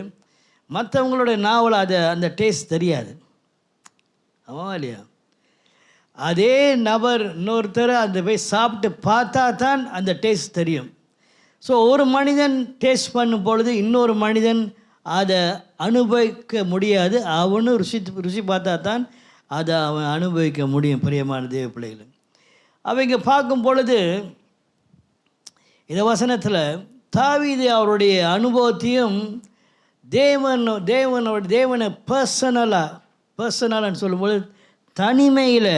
மற்றவங்களோட நாவல் அந்த டேஸ்ட் தெரியாது. ஆமாம் இல்லையா? அதே நபர் இன்னொருத்தர் அந்த போய் சாப்பிட்டு பார்த்தா தான் அந்த டேஸ்ட் தெரியும். ஸோ ஒரு மனிதன் டேஸ்ட் பண்ணும் பொழுது இன்னொரு மனிதன் அதை அனுபவிக்க முடியாது. அவனும் ருசி பார்த்தா தான் அதை அவன் அனுபவிக்க முடியும். பிரியமான தேவ பிள்ளைகள், அவங்க பார்க்கும் பொழுது இந்த வசனத்தில் தாவீது அவருடைய அனுபவத்தையும் தேவனை பர்சனலான்னு சொல்லும்போது தனிமையில்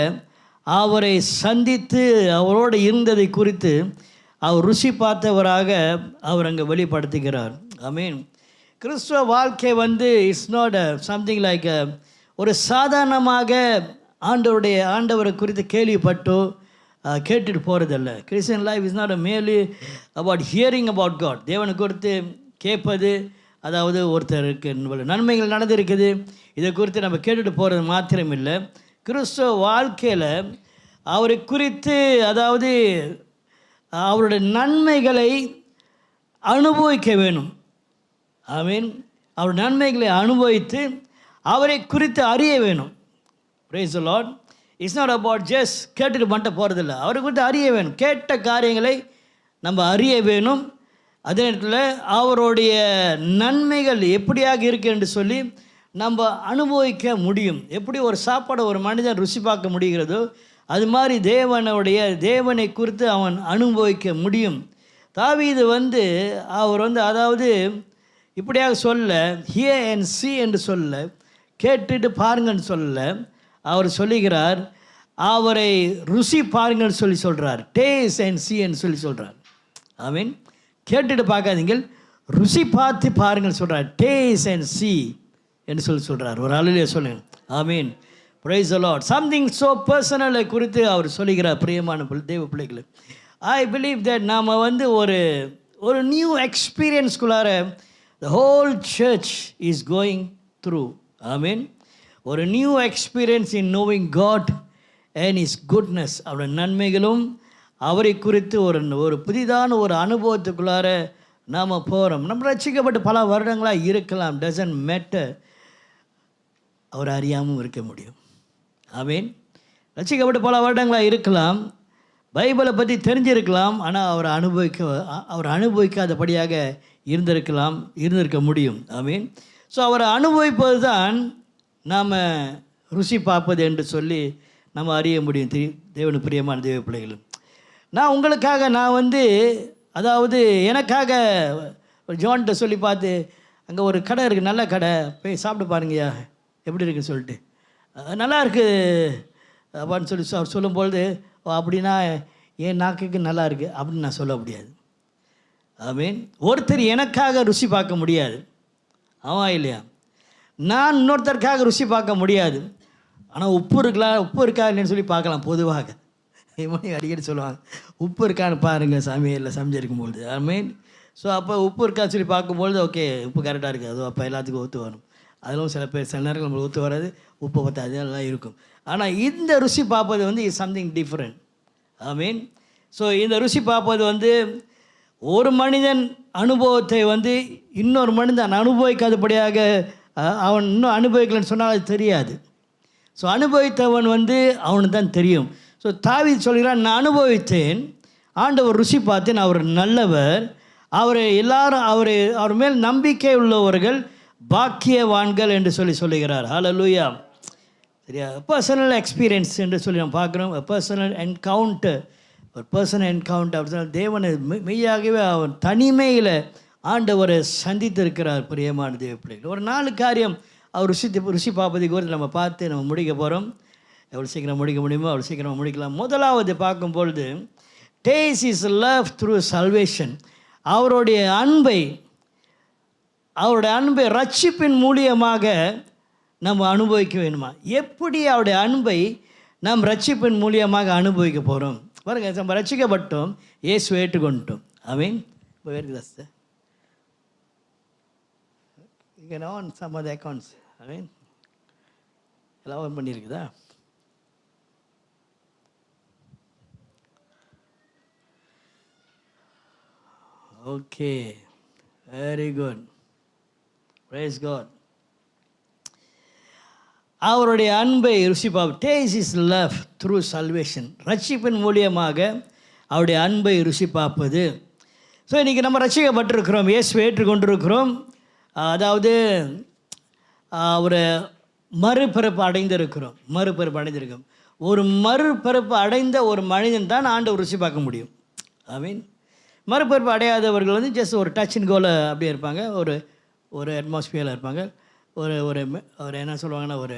அவரை சந்தித்து அவரோடு இருந்ததை குறித்து அவர் ருசி பார்த்தவராக அவர் அங்கே வெளிப்படுத்துகிறார். ஐ மீன், கிறிஸ்துவ வாழ்க்கை இட்ஸ் நாட் சம்திங் லைக் ஒரு சாதாரணமாக ஆண்டவரை குறித்து கேள்விப்பட்டோ கேட்டுட்டு போகிறதில்ல. Christian life is not merely about hearing about God. தேவனை குறித்து கேட்பது, அதாவது ஒருத்தருக்கு நன்மைகள் நடந்திருக்குது, இதை குறித்து நம்ம கேட்டுட்டு போகிறது மாத்திரம் இல்லை. கிறிஸ்துவ வாழ்க்கையில் அவரை குறித்து, அதாவது அவருடைய நன்மைகளை அனுபவிக்க வேணும். ஐ மீன், அவர் நன்மைகளை அனுபவித்து அவரை குறித்து அறிய வேணும். Price the Lord. It's not about just கேட்டுட்டு மட்டும் போகிறதில்ல, அவரை குறித்து அறிய வேணும். கேட்ட காரியங்களை நம்ம அறிய வேணும். அதே நேரத்தில் அவருடைய நன்மைகள் எப்படியாக இருக்கு என்று சொல்லி நம்ம அனுபவிக்க முடியும். எப்படி ஒரு சாப்பாடை ஒரு மனிதன் ருசி பார்க்க முடிகிறதோ அது மாதிரி தேவனை குறித்து அவன் அனுபவிக்க முடியும். தாவீது அவர் அதாவது இப்படியாக சொல்ல, ஹியர் அண்ட் see என்று சொல்ல, கேட்டுட்டு பாருங்கன்னு சொல்ல, அவர் சொல்லுகிறார் அவரை ருசி பாருங்கன்னு சொல்லி சொல்கிறார். டேஸ்ட் அண்ட் see என்று சொல்லி சொல்கிறார். ஐ மீன், கேட்டுட்டு பார்க்காதீங்க, ருசி பார்த்து பாருங்கன்னு சொல்கிறார். டேஸ்ட் அண்ட் see என்று சொல்லி சொல்கிறார். ஒரு ஆளுலேயே சொல்லுங்கள். I mean, praise the Lord. Something so பர்சனலை குறித்து அவர் சொல்லுகிறார். பிரியமான தேவ பிள்ளைகளை, ஐ பிலீவ் தட் நாம் ஒரு நியூ எக்ஸ்பீரியன்ஸ்குள்ளார the whole church is going through. Amen. ஒரு new experience in knowing God and His goodness. அவருடைய நன்மைகளும் அவரை குறித்து ஒரு புதிதான ஒரு அனுபவத்துக்குள்ளார நாம் போகிறோம். நம்ம ரட்சிக்கப்பட்டு பல வருடங்களாக இருக்கலாம், டசன்ட் மேட்டர். அவர் அறியாமல் இருக்க முடியும். ஆமீன். ரட்சிக்கப்பட்டு பல வருடங்களாக இருக்கலாம், பைபிளை பற்றி தெரிஞ்சிருக்கலாம், ஆனால் அவர் அனுபவிக்காதபடியாக இருந்திருக்க முடியும். ஆமீன். ஸோ அவரை அனுபவிப்பது தான் நாம் ருசி பார்ப்பது என்று சொல்லி நம்ம அறிய முடியும். தேவனுக்கு பிரியமான தேவ பிள்ளைகளும், நான் உங்களுக்காக அதாவது எனக்காக ஜான்கிட்ட சொல்லி பார்த்து, அங்கே ஒரு கடை இருக்குது, நல்ல கடை, போய் சாப்பிட்டு பாருங்கய்யா எப்படி இருக்குன்னு சொல்லிட்டு, நல்லா இருக்குது அப்படின்னு சொல்லி அவர் சொல்லும்பொழுது, அப்படின்னா என் நாக்குக்கு நல்லா இருக்குது அப்படின்னு நான் சொல்ல முடியாது. ஆமீன். ஒருத்தர் எனக்காக ருசி பார்க்க முடியாது, ஆமாம் இல்லையா? நான் இன்னொருத்தருக்காக ருசி பார்க்க முடியாது. ஆனால் உப்பு இருக்கா இல்லைன்னு சொல்லி பார்க்கலாம். பொதுவாக அடிக்கடி சொல்லுவாங்க, உப்பு இருக்கான்னு பாருங்கள் சமையலில் சமைச்சிருக்கும்பொழுது. ஆமீன். ஸோ அப்போ உப்பு இருக்கான்னு சொல்லி பார்க்கும்பொழுது, ஓகே உப்பு கரெக்டாக இருக்குது, அதுவும் அப்போ எல்லாத்துக்கும் ஒத்து வரும். அதிலும் சில நேரங்கள் நம்மளுக்கு ஒத்து வராது, உப்பு பற்றாது, அதெல்லாம் இருக்கும். ஆனால் இந்த ருசி பார்ப்பது இஸ் சம்திங் டிஃப்ரெண்ட். ஆமீன். ஸோ இந்த ருசி பார்ப்பது ஒரு மனிதன் அனுபவத்தை இன்னொரு மனிதன் அனுபவிக்காதபடியாக அவன் இன்னும் அனுபவிக்கலன்னு சொன்னால் அது தெரியாது. ஸோ அனுபவித்தவன் அவனுக்கு தான் தெரியும். ஸோ தாவீது சொல்கிறான், நான் அனுபவித்தேன், ஆண்டவர் ருசி பார்த்தேன், அவர் நல்லவர், அவரை எல்லாரும் அவர் மேல் நம்பிக்கை உள்ளவர்கள் பாக்கியவான்கள் என்று சொல்லுகிறார். ஹல்லேலூயா. சரியா? பர்சனல் எக்ஸ்பீரியன்ஸ் என்று சொல்லி நம்ம பார்க்குறோம். பர்சனல் என்கவுண்டர், ஒரு பர்சனல் என்கவுண்டர் அப்படின்னா தேவனை மெய்யாகவே அவர் தனிமையில் ஆண்டவரை சந்தித்திருக்கிறார். பிரியமான தேவ பிள்ளைகள், ஒரு 4 காரியம் அவர் ருசி பார்ப்பதுக்கு ஒரு நம்ம பார்த்து நம்ம முடிக்க போகிறோம். எவ்வளோ சீக்கிரம் முடிக்க முடியுமோ அவ்வளோ சீக்கிரம் முடிக்கலாம். முதலாவது பார்க்கும்பொழுது, taste is love through salvation. அவருடைய அன்பை ரட்சிப்பின் மூலியமாக நம்ம அனுபவிக்க வேணுமா? எப்படி அவருடைய அன்பை நாம் ரட்சிப்பின் மூலியமாக அனுபவிக்க போகிறோம்? பாருங்க, நம்ம ரட்சிக்கப்பட்டோம், இயேசுவை ஏற்றுக்கொண்டோம். ஆமீன். இப்போ வேறு சார் இங்கே நான் சம் ஆஃப் தி அக்கௌண்ட்ஸ், ஆமீன், எல்லாம் ஓன் பண்ணியிருக்குதா? Okay, very good, praise God. அவருடைய அன்பை ருசி பார்ப்போம். Taste is love through salvation. ரட்சிப்பின் மூலியமாக அவருடைய அன்பை ருசி பார்ப்பது. ஸோ இன்றைக்கி நம்ம ரட்சிக்கப்பட்டிருக்கிறோம், இயேசுவை ஏற்றுக்கொண்டிருக்கிறோம். அதாவது ஒரு மறுபிறப்பு அடைந்திருக்கிறோம். ஒரு மறுபிறப்பு அடைந்த ஒரு மனிதன் தான் ஆண்டவர் ருசி பார்க்க முடியும். ஐ மீன், மறுபிறப்பு அடையாதவர்கள் ஜஸ்ட் ஒரு டச் அண்ட் கோல அப்படியே இருப்பாங்க, ஒரு அட்மாஸ்பியரில் இருப்பாங்க, ஒரு என்ன சொல்லுவாங்கன்னா ஒரு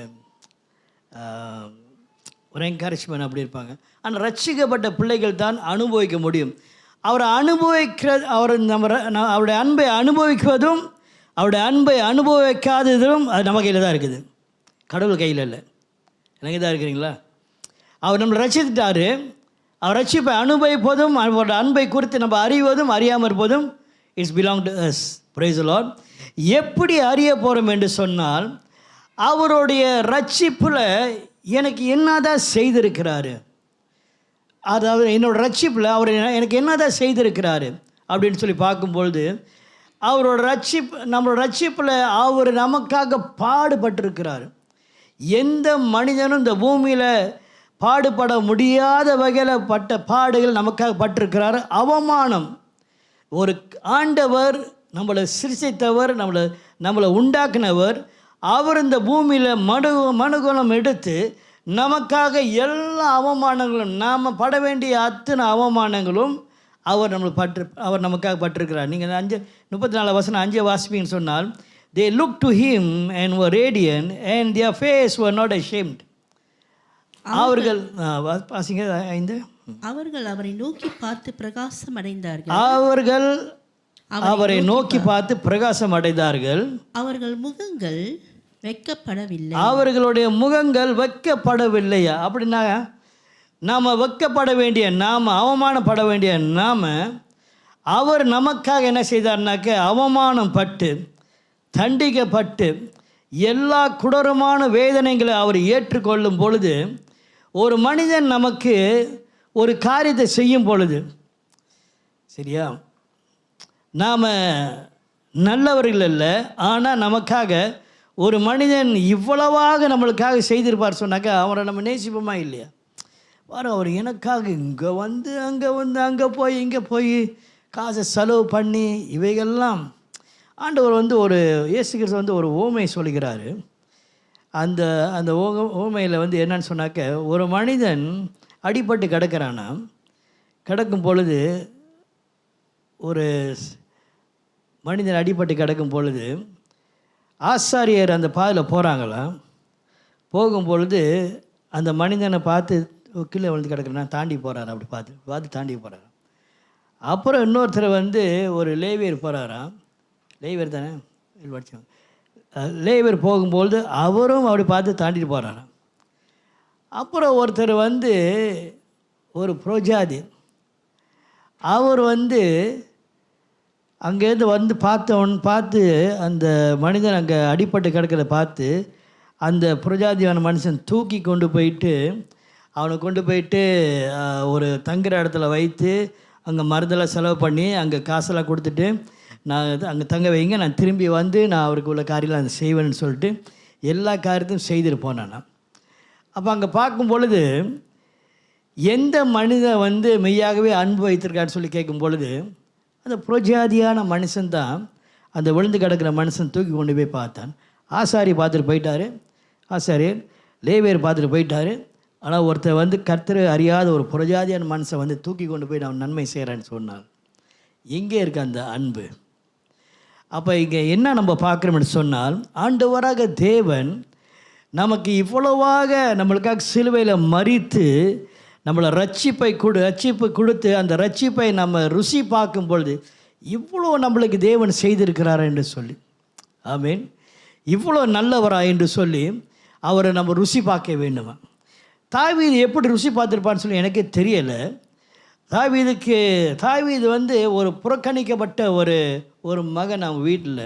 என்கரேஜ்மெண்ட் அப்படி இருப்பாங்க. ஆனால் ரட்சிக்கப்பட்ட பிள்ளைகள் தான் அனுபவிக்க முடியும். அவருடைய அன்பை அனுபவிக்குவதும் அவருடைய அன்பை அனுபவிக்காததும் அது நம்ம கையில் தான் இருக்குது, கடவுள் கையில் இல்லை. எனக்கு தான் இருக்கிறீங்களா? அவர் நம்மளை ரட்சித்துட்டார். அவர் ரட்சிப்பை அனுபவிப்பதும் அவரோட அன்பை குறித்து நம்ம அறிவதும் அறியாமல் இருப்பதும் it's belong to us. Price the Lord. எப்படி அறிய போகிறோம் என்று சொன்னால், அவருடைய ரட்சிப்பில் எனக்கு என்னதான் செய்திருக்கிறாரு, அதாவது என்னோடய ரட்சிப்பில் அவர் எனக்கு என்னதான் செய்திருக்கிறாரு அப்படின்னு சொல்லி பார்க்கும்பொழுது, நம்மளோட ரட்சிப்பில் அவர் நமக்காக பாடுபட்டிருக்கிறார். எந்த மனிதனும் இந்த பூமியில் பாடுபட முடியாத வகையில் பட்ட பாடுகள் நமக்காக பட்டிருக்கிறார். அவமானம், ஒரு ஆண்டவர் நம்மளை சிருஷ்டித்தவர், நம்மளை உண்டாக்குனவர், அவர் இந்த பூமியில் மனுகுலம் எடுத்து நமக்காக எல்லா அவமானங்களும், நாம் பட வேண்டிய அத்தனை அவமானங்களும் அவர் நமக்காக பட்டிருக்கிறார். நீங்கள் 34 வசனம் 5 வாசிப்பீங்கன்னு சொன்னால், they looked to him and were radiant and their face were not ashamed. அவர்கள் அவரை நோக்கி பார்த்து பிரகாசம் அடைந்தார்கள். அவரை நோக்கி பார்த்து பிரகாசம் அடைந்தார்கள். அவர்கள் முகங்கள் வெட்கப்படவில்லை. அவர்களுடைய முகங்கள் வெட்கப்படவில்லையா? அப்படின்னா நாம் வெட்கப்பட வேண்டிய, நாம் அவமானப்பட வேண்டிய நாம், அவர் நமக்காக என்ன செய்தார்னாக்க, அவமானம் பட்டு தண்டிக்கப்பட்டு எல்லா கொடூரமான வேதனைகளை அவர் ஏற்றுக்கொள்ளும் பொழுது, ஒரு மனிதன் நமக்கு ஒரு காரியத்தை செய்யும் பொழுது, சரியா, நாம் நல்லவர்கள் இல்லை, ஆனால் நமக்காக ஒரு மனிதன் இவ்வளவாக நம்மளுக்காக செய்திருப்பார் சொன்னாக்கா அவரை நம்ம நேசிப்போமா இல்லையா? அவர் எனக்காக இங்கே வந்து அங்கே போய் இங்கே போய் காசை செலவு பண்ணி இவைகள்லாம் ஆண்டவர் வந்து ஒரு இயேசு கிறிஸ்து வந்து ஒரு ஓமை சொல்கிறாரு. அந்த அந்த ஓமையில் வந்து என்னன்னு சொன்னாக்க, ஒரு மனிதன் அடிபட்டு கிடக்கிறானா, கிடக்கும் பொழுது ஒரு மனிதன் அடிபட்டு கிடக்கும் பொழுது ஆசாரியர் அந்த பாதையில் போகிறாங்களாம். போகும்பொழுது அந்த மனிதனை பார்த்து கீழே விழுந்து கிடக்குறேன்னா தாண்டி போகிறாரு. அப்படி பார்த்து தாண்டி போகிறாரு. அப்புறம் இன்னொருத்தர் வந்து ஒரு லேவியர் போகிறாராம். லேவியர் தானே படித்தோம். லேவியர் போகும்பொழுது அவரும் அப்படி பார்த்து தாண்டிட்டு போகிறாராம். அப்புறம் ஒருத்தர் வந்து ஒரு புரோஜாதி, அவர் வந்து அங்கேருந்து வந்து பார்த்து அந்த மனிதன் அங்கே அடிபட்டு கிடக்கிறத பார்த்து அந்த புரஜாதியான மனுஷன் தூக்கி கொண்டு போயிட்டு அவனை கொண்டு போயிட்டு ஒரு தங்குற இடத்துல வைத்து அங்கே மருந்தெல்லாம் செலவு பண்ணி அங்கே காசெல்லாம் கொடுத்துட்டு நான் அங்கே தங்க வைங்க, நான் திரும்பி வந்து நான் அவருக்கு உள்ள காரியெல்லாம் அதை செய்வேன்னு சொல்லிட்டு எல்லா காரியத்தையும் செய்துட்டு போனான். அப்போ அங்கே பார்க்கும் பொழுது எந்த மனிதன் வந்து மெய்யாகவே அன்பு வைத்திருக்கான்னு சொல்லி கேட்கும் பொழுது அந்த புரஜாதியான மனுஷன்தான் அந்த விழுந்து கிடக்கிற மனுஷன் தூக்கி கொண்டு போய் பார்த்தான். ஆசாரி பார்த்துட்டு போயிட்டார், ஆசாரியர் லேவியர் பார்த்துட்டு போயிட்டார். ஆனால் ஒருத்தர் வந்து கர்த்தர் அறியாத ஒரு புரஜாதியான மனுஷன் வந்து தூக்கி கொண்டு போய் நான் நன்மை செய்கிறேன்னு சொன்னான். எங்கே இருக்க அந்த அன்பு? அப்போ இங்கே என்ன நம்ம பார்க்குறோம்னு சொன்னால், ஆண்டவராக தேவன் நமக்கு இவ்வளவாக நம்மளுக்காக சிலுவையில் மரித்து நம்மளை ரட்சிப்பு கொடுத்து அந்த ரட்சிப்பை நம்ம ருசி பார்க்கும் பொழுது இவ்வளோ நம்மளுக்கு தேவன் செய்திருக்கிறார் என்று சொல்லி, ஆமீன், இவ்வளோ நல்லவரா என்று சொல்லி அவரை நம்ம ருசி பார்க்க வேண்டுமா. தாவீது எப்படி ருசி பார்த்துருப்பான்னு சொல்லி எனக்கே தெரியலை. தாவீது வந்து ஒரு புறக்கணிக்கப்பட்ட ஒரு மகன் அவங்க வீட்டில்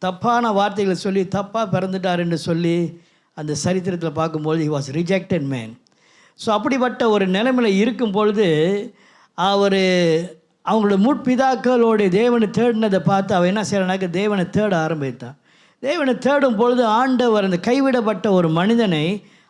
தப்பான வார்த்தைகளை சொல்லி தப்பாக பிறந்துட்டாருன்னு சொல்லி அந்த சரித்திரத்தில் பார்க்கும்போது he was rejected man. So அப்படிப்பட்ட ஒரு நிலைமையில் இருக்கும் பொழுது அவங்களோட முற்பிதாக்களோடைய தேவனை தேடினதை பார்த்து அவன் என்ன செய்யறானாக்க தேவனை தேட ஆரம்பித்தான். தேவனை தேடும் பொழுது ஆண்டவர் அந்த கைவிடப்பட்ட ஒரு மனிதனை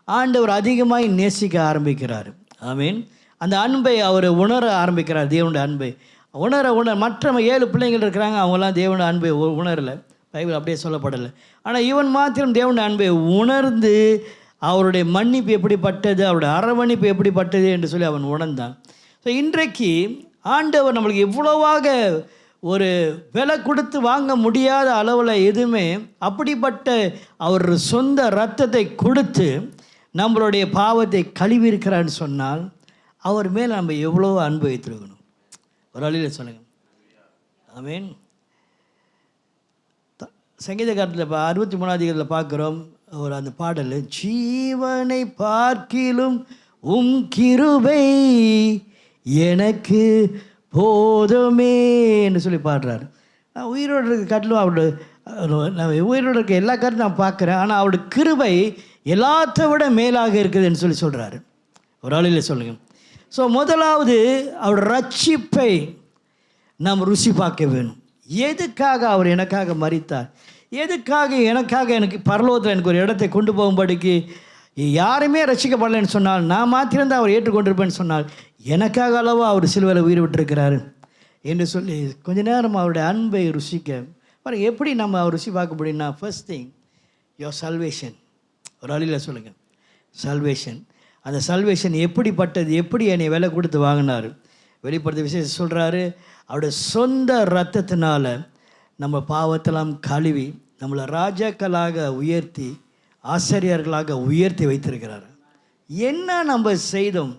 ஆண்டவர் அதிகமாக நேசிக்க ஆரம்பிக்கிறார். ஆமீன். அந்த அன்பை அவர் உணர ஆரம்பிக்கிறார். தேவனுடைய அன்பை உணர மற்ற 7 பிள்ளைங்கள் இருக்கிறாங்க, அவங்களாம் தேவனுடைய அன்பை உணரலை, பைபிள் அப்படியே சொல்லப்படலை. ஆனால் இவன் மாத்திரம் தேவனுடைய அன்பை உணர்ந்து அவருடைய மன்னிப்பு எப்படிப்பட்டது, அவருடைய அரவணைப்பு எப்படிப்பட்டது என்று சொல்லி அவன் உணர்ந்தான். ஸோ இன்றைக்கு ஆண்டவர் நம்மளுக்கு எவ்வளவாக ஒரு விலை கொடுத்து வாங்க முடியாத அளவில் எதுவுமே அப்படிப்பட்ட அவர் சொந்த இரத்தத்தை கொடுத்து நம்மளுடைய பாவத்தை கழுவி இருக்கிறான்னு சொன்னால் அவர் மேலே நம்ம எவ்வளோ அன்பு வைத்திருக்கணும். ஒரு வழியில் சொல்லுங்கள். ஆமீன். சங்கீதக்காரத்தில் 63ஆம் அதிகாரத்தில் பார்க்குறோம் ஒரு அந்த பாடல், ஜீவனை பார்க்கிலும் கிருபை எனக்கு போதுமே என்று சொல்லி பாடுறாரு. நான் உயிரோடு இருக்க காட்டிலும் நான் உயிரோடு இருக்க எல்லா காட்டும் நான் பார்க்குறேன், ஆனால் அவருடைய கிருபை எல்லாத்த விட மேலாக இருக்குதுன்னு சொல்லி சொல்கிறாரு. ஒரு ஆளில் சொல்லுங்கள். ஸோ முதலாவது அவருடைய ரட்சிப்பை நாம் ருசி பார்க்க வேணும். எதுக்காக அவர் எனக்காக மரித்தார், எனக்காக எனக்கு பரலோகத்தில் எனக்கு ஒரு இடத்தை கொண்டு போகும்படிக்கு யாருமே ரட்சிக்கப்படலைன்னு சொன்னால் நான் மாத்திரம்தான் அவர் ஏற்றுக்கொண்டிருப்பேன்னு சொன்னால் எனக்காக அளவாக அவர் சிலுவையில் உயிர் விட்டுருக்கிறாரு என்று சொல்லி கொஞ்ச நேரம் அவருடைய அன்பை ருசிக்க பாருங்கள். எப்படி நம்ம அவர் ருசி பார்க்க முடியும்னா, ஃபர்ஸ்ட் திங் யோர் சல்வேஷன். ஒரு வழியில் சொல்லுங்கள், சல்வேஷன். அந்த சல்வேஷன் எப்படிப்பட்டது, எப்படி என்னை விலை கொடுத்து வாங்கினார் வெளிப்படுத்த விசேஷம் சொல்கிறாரு. அவருடைய சொந்த இரத்தத்தினால நம்ம பாவத்தெல்லாம் கழுவி நம்மளை ராஜாக்களாக உயர்த்தி ஆசிரியர்களாக உயர்த்தி வைத்திருக்கிறார். என்ன நம்ம செய்தோம்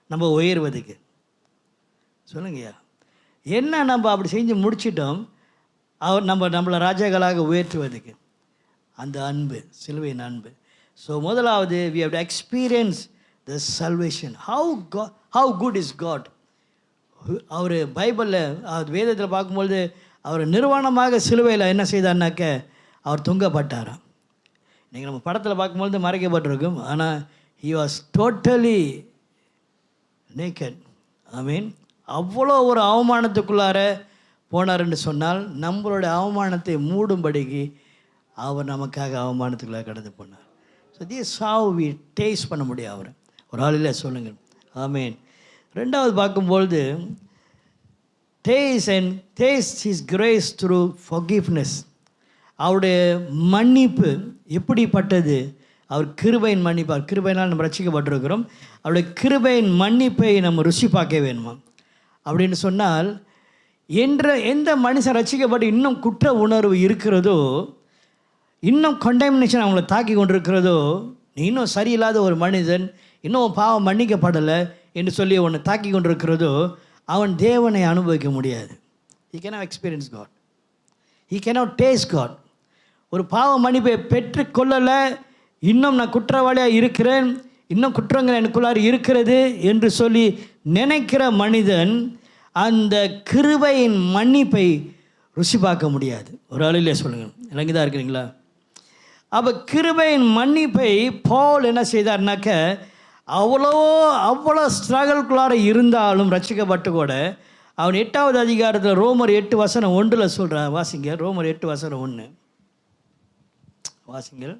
நம்ம உயர்வதுக்கு சொல்லுங்கய்யா? என்ன நம்ம அப்படி செஞ்சு முடிச்சிட்டோம் அவர் நம்மளை ராஜாக்களாக உயர்த்துவதுக்கு? அந்த அன்பு, சிலுவையின் அன்பு. ஸோ முதலாவது we have to experience the salvation. How good is God. அவர் பைபிளில் வேதத்தில் பார்க்கும்பொழுது அவர் நிர்வாணமாக சிலுவையில் என்ன செய்தார்னாக்க அவர் தொங்கப்பட்டாராம். நீங்கள் நம்ம படத்தில் பார்க்கும்பொழுது மறைக்கப்பட்டிருக்கும், ஆனால் he was totally naked. I mean அவ்வளோ ஒரு அவமானத்துக்குள்ளார போனார்ன்னு சொன்னால் நம்மளுடைய அவமானத்தை மூடும்படிக்கு அவர் நமக்காக அவமானத்துக்குள்ளார கடந்து போனார். So this how we taste பண்ண முடியும் அவரை. ஒரு ஆளில் சொல்லுங்கள். ஆமேன். ரெண்டாவது பார்க்கும்பொழுது taste his grace through forgiveness. அவருடைய மன்னிப்பு எப்படிப்பட்டது? அவர் கிருபையின் மன்னிப்பு. அவர் கிருபையினால் நம்ம ரட்சிக்கப்பட்டிருக்கிறோம். அவருடைய கிருபையின் மன்னிப்பை நம்ம ருசி பார்க்க வேணுமா அப்படின்னு சொன்னால், எந்த மனுஷன் ரட்சிக்கப்பட்டு இன்னும் குற்ற உணர்வு இருக்கிறதோ, இன்னும் கண்டெமினேஷன் அவங்கள தாக்கி கொண்டிருக்கிறதோ, நீ இன்னும் சரியில்லாத ஒரு மனிதன், இன்னும் பாவம் மன்னிக்கப்படலை என்று சொல்லி ஒன்று தாக்கி கொண்டிருக்கிறதோ, அவன் தேவனை அனுபவிக்க முடியாது. he cannot experience God, he cannot taste God. ஒரு பாவ மன்னிப்பை பெற்றுக்கொள்ளலை, இன்னும் நான் குற்றவாளியாக இருக்கிறேன், இன்னும் குற்றங்கள் எனக்குள்ளார் இருக்கிறது என்று சொல்லி நினைக்கிற மனிதன் அந்த கிருபையின் மன்னிப்பை ருசி பார்க்க முடியாது. ஒரு ஆளிலே சொல்லுங்கள், எனக்கு தான் இருக்கிறீங்களா? அப்போ கிருபையின் மன்னிப்பை பவுல் என்ன செய்தார்னாக்க, அவ்வளோ ஸ்ட்ரகிள்குள்ளார இருந்தாலும் ரட்சிக்கப்பட்டு கூட அவன் 8வது அதிகாரத்தில் ரோமர் 8:1 சொல்கிறான். வாசிங்க, ரோமர் 8:1 வாசிங்கள்.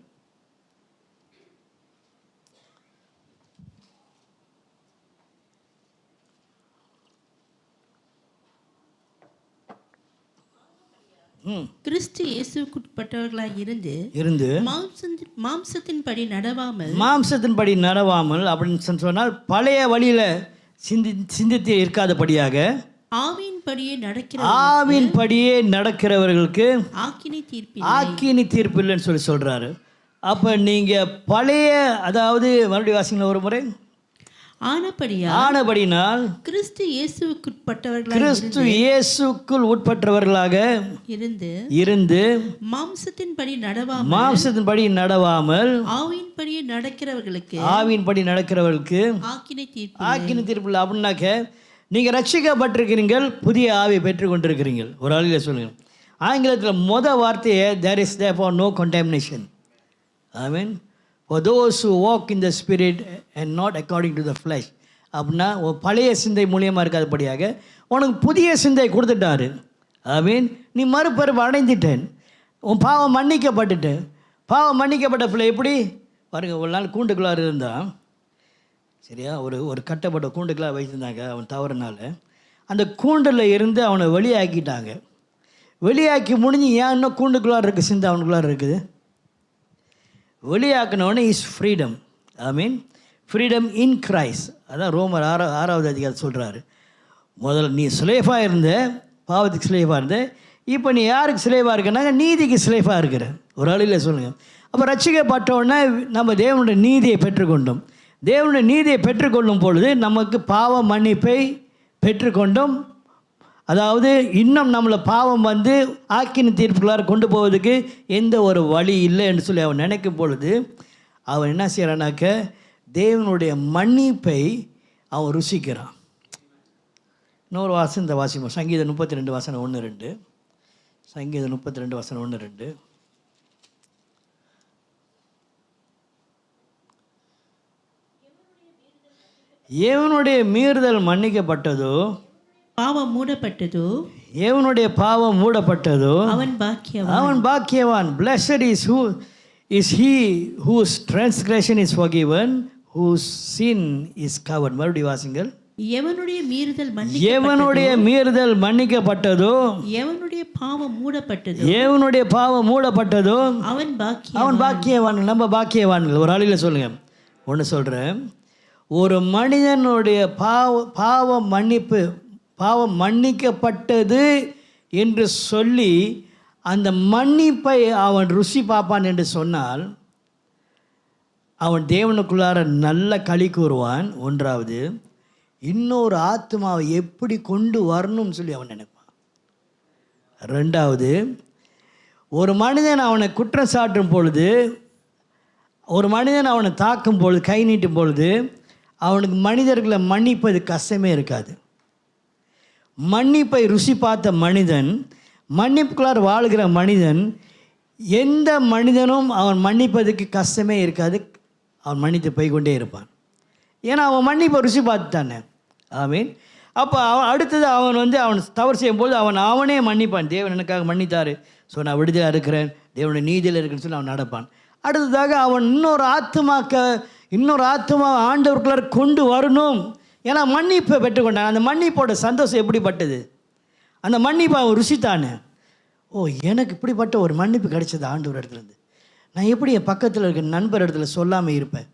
கிறிஸ்து இயேசுக்குட்பட்டவர்களாய் இருந்து மாம்சத்தின்படி நடவாமல் அப்படின்னு சொன்னால் பழைய வழியில் சிந்தித்து இருக்காதபடியாக ஆவியின்படியே நடக்கிறவர்களுக்கு ஆக்கினி தீர்ப்பு இல்லைன்னு சொல்றாரு. அப்போ நீங்கள் பழைய, அதாவது மறுபடியும் வாசிங்களா ஒரு முறை. ஆனபடினால் கிறிஸ்து இயேசுக்குள் உட்பட்டவர்களாக இருந்து மாம்சத்தின்படி நடவாமல் ஆவியின்படி நடக்கிறவர்களுக்கு ஆக்கினை தீர்ப்பு. அப்படின்னாக்க நீங்கள் ரட்சிக்கப்பட்டிருக்கிறீர்கள், புதிய ஆவியை பெற்றுக்கொண்டிருக்கிறீர்கள். ஒரு ஆளில் சொல்லுங்கள். ஆங்கிலத்தில் வார்த்தையை there is therefore no condemnation. Amen. For those who walk in the spirit and not according to the flesh. அப்படின்னா பழைய சிந்தை மூலியமாக இருக்காதபடியாக உனக்கு புதிய சிந்தை கொடுத்துட்டாரு. ஆமீன். நீ மறுபருவம் அடைஞ்சிட்டேன், உன் பாவம் மன்னிக்கப்பட்டுட்டேன். பாவம் மன்னிக்கப்பட்ட பிள்ளை எப்படி பாருங்க, ஒரு நாள் கூண்டுக்குள்ளார இருந்தான். சரியா, ஒரு கட்டப்பட்ட கூண்டுக்குள்ளார வைத்திருந்தாங்க. அவன் தவறுனால அந்த கூண்டில் இருந்து அவனை வெளியாக்கிட்டாங்க. வெளியாக்கி முடிஞ்சு ஏன் இன்னும் கூண்டுக்குள்ளார இருக்குது, சிந்தை அவனுக்குள்ளார இருக்குது. வெளியாக்கினவொடனே is freedom. I mean freedom in Christ. அதான் ரோமர் 6வது அதிகாரம் சொல்கிறாரு. முதல்ல நீ ஸ்லேஃபாக இருந்த, பாவத்துக்கு ஸ்லேஃபாக இருந்த, இப்போ நீ யாருக்கு ஸ்லேஃபாக இருக்கனாங்க, நீதிக்கு ஸ்லேஃபாக இருக்கிற. ஒரு ஆளில் சொல்லுங்கள். அப்போ ரட்சிக்கப்பட்டோடனே நம்ம தேவனுடைய நீதியை பெற்றுக்கொண்டோம். தேவனுடைய நீதியை பெற்றுக்கொள்ளும் பொழுது நமக்கு பாவ மன்னிப்பை பெற்றுக்கொண்டோம். அதாவது இன்னும் நம்மளை பாவம் ஆக்கின தீர்ப்புகளாக கொண்டு போவதுக்கு எந்த ஒரு வழி இல்லை என்று சொல்லி அவன் நினைக்கும் பொழுது அவன் என்ன செய்கிறானாக்க, தேவனுடைய மன்னிப்பை அவன் ருசிக்கிறான். இன்னொரு இந்த வாசிப்போம். சங்கீதம் 32:1-2. சங்கீதம் 32:1-2. எவனுடைய மீறுதல் மன்னிக்கப்பட்டதோ, பாவம் மூடப்பட்டதோ, எவனுடைய பாவம் மூடப்பட்டதோ அவன் பாக்கியவான். Blessed is he whose transgression is forgiven, whose sin is covered. மறுபடியும் வாசிங்கள். எவனுடைய மீறுதல் மன்னிக்கப்பட்டதோ, எவனுடைய பாவம் மூடப்பட்டதோ அவன் பாக்கியவான். நம்ம பாக்கியவான்கள். ஒரு ஆளில் சொல்லுங்க. ஒன்று சொல்கிறேன். ஒரு மனிதனுடைய பாவம் மன்னிக்கப்பட்டது என்று சொல்லி அந்த மன்னிப்பை அவன் ருசி பார்ப்பான் என்று சொன்னால் அவன் தேவனுக்குள்ளார நல்ல களி கூறுவான். ஒன்றாவது, இன்னொரு ஆத்மாவை எப்படி கொண்டு வரணும்னு சொல்லி அவன் நினைப்பான். ரெண்டாவது, ஒரு மனிதன் அவனை குற்றம் சாட்டும் பொழுது, ஒரு மனிதன் அவனை தாக்கும் பொழுது, கை நீட்டும் பொழுது அவனுக்கு மனிதர்களை மன்னிப்பது கஷ்டமே இருக்காது. மன்னிப்பை ருசி பார்த்த மனிதன், மன்னிப்புக்குள்ளார் வாழ்கிற மனிதன், எந்த மனிதனும் அவன் மன்னிப்பதுக்கு கஷ்டமே இருக்காது. அவன் மன்னித்து போய்கொண்டே இருப்பான். ஏன்னா அவன் மன்னிப்பை ருசி பார்த்துட்டானே. ஆமீன். அப்போ அடுத்தது அவன் தவறு செய்யும்போது அவனே மன்னிப்பான். தேவன் எனக்காக மன்னித்தார், ஸோ நான் விடுதலையாக இருக்கிறேன், தேவனுடைய நீதியில் இருக்குன்னு சொல்லி அவன் நடப்பான். அடுத்ததாக அவன் இன்னொரு ஆத்மாக்க இன்னொரு ஆத்மா ஆண்டவருக்குள்ளார கொண்டு வரணும். ஏன்னா மன்னிப்பை பெற்றுக்கொண்டான். அந்த மன்னிப்போட சந்தோஷம் எப்படிப்பட்டது, அந்த மன்னிப்பை அவன் ருசித்தானே. ஓ, எனக்கு இப்படிப்பட்ட ஒரு மன்னிப்பு கிடைச்சது ஆண்டவர் இடத்துலேருந்து. நான் எப்படி என் பக்கத்தில் இருக்க நண்பர் இடத்துல சொல்லாமல் இருப்பேன்?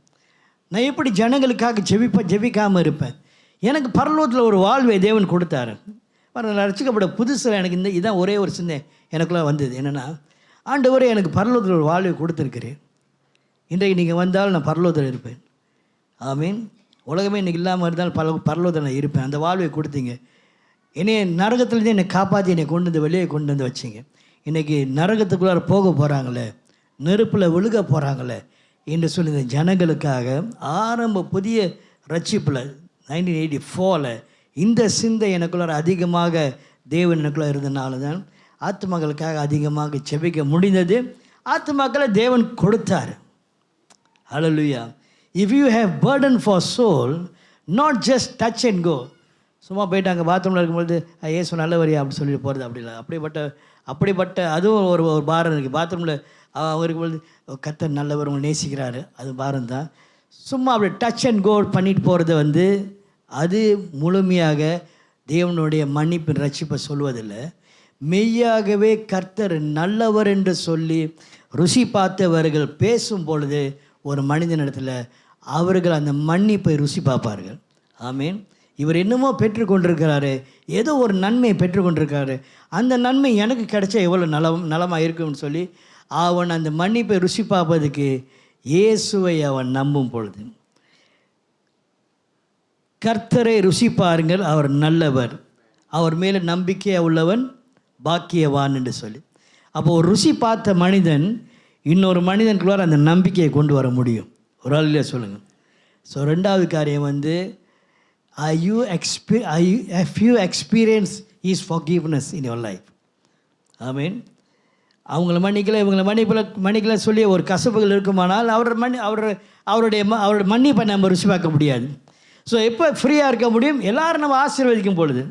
நான் எப்படி ஜனங்களுக்காக ஜெபிக்காமல் இருப்பேன்? எனக்கு பரலோகத்தில் ஒரு வாழ்வை தேவன் கொடுத்தாரு. ரட்சிக்கப்பட புதுசில் எனக்கு இதான் ஒரே ஒரு சின்ன எனக்குள்ளே வந்தது. என்னென்னா, ஆண்டவரே எனக்கு பரலோகத்தில் ஒரு வாழ்வை கொடுத்துருக்குறேன். இன்றைக்கு நீங்கள் வந்தாலும் நான் பரலோகத்தில் இருப்பேன். ஆமீன். உலகமே இன்றைக்கி இல்லாமல் இருந்தாலும் பரலோகத்தில் நான் இருப்பேன். அந்த வாழ்வை கொடுத்தீங்க. என்னை நரகத்துலேருந்து என்னை காப்பாற்றி என்னை கொண்டு வந்து வெளியே கொண்டு வந்து வச்சிங்க. இன்றைக்கி நரகத்துக்குள்ளார போக போகிறாங்களே, நெருப்பில் விழுக போகிறாங்களே என்று சொல்லி இந்த ஜனங்களுக்காக ஆரம்ப புதிய ரட்சிப்பில் 1984 இந்த சிந்தை எனக்குள்ளார அதிகமாக தேவன் எனக்குள்ளே இருந்தனால தான் ஆத்மாக்களுக்காக அதிகமாக செபிக்க முடிந்தது. ஆத்மாக்களை தேவன் கொடுத்தார். ஹல்லேலூயா. If you have burden for soul, not just touch and go. சும்மா போயிட்டு அங்கே பாத்ரூமில் இருக்கும்போது ஏசு நல்லவரியா அப்படி சொல்லிட்டு போகிறது அப்படி இல்லை. அப்படிப்பட்ட அதுவும் ஒரு பாரம் இருக்குது. பாத்ரூமில் அவங்க இருக்கும்போது கர்த்தர் நல்லவர், உங்களை நேசிக்கிறாரு, அது பாரம் தான். சும்மா அப்படி டச் அண்ட் கோ பண்ணிட்டு போகிறது அது முழுமையாக தேவனுடைய மன்னிப்பின் ரட்சிப்பை சொல்வதில்லை. மெய்யாகவே கர்த்தர் நல்லவர் என்று சொல்லி ருசி பார்த்தவர்கள் பேசும் பொழுது ஒரு மனிதனிடத்தில் அவர்கள் அந்த மன்னிப்பை ருசி பார்ப்பார்கள். ஆமீன். இவர் என்னமோ பெற்றுக்கொண்டிருக்கிறாரு, ஏதோ ஒரு நன்மையை பெற்றுக்கொண்டிருக்காரு, அந்த நன்மை எனக்கு கிடைச்சா எவ்வளோ நலமாக இருக்கும்னு சொல்லி அவன் அந்த மன்னிப்பை ருசி பார்ப்பதுக்கு இயேசுவை அவன் நம்பும் பொழுது, கர்த்தரை ருசி பாருங்கள், அவர் நல்லவர், அவர் மேலே நம்பிக்கையாக உள்ளவன் பாக்கியவான் என்று சொல்லி. அப்போ ஒரு ருசி பார்த்த மனிதன் இன்னொரு மனிதனுக்குள்ளார அந்த நம்பிக்கையை கொண்டு வர முடியும். ஒரு ஆளிலே சொல்லுங்கள். ஸோ ரெண்டாவது காரியம் have you experienced his forgiveness in your life? ஆமீன். அவங்கள மன்னிக்கல இவங்களை மன்னிக்கல சொல்லி ஒரு கசப்புகள் இருக்குமானால் அவருடைய மன்னிப்பை நம்ம ருசி பார்க்க முடியாது. ஸோ எப்போ ஃப்ரீயாக இருக்க முடியும்? எல்லோரும் நம்ம ஆசீர்வதிக்கும் பொழுது.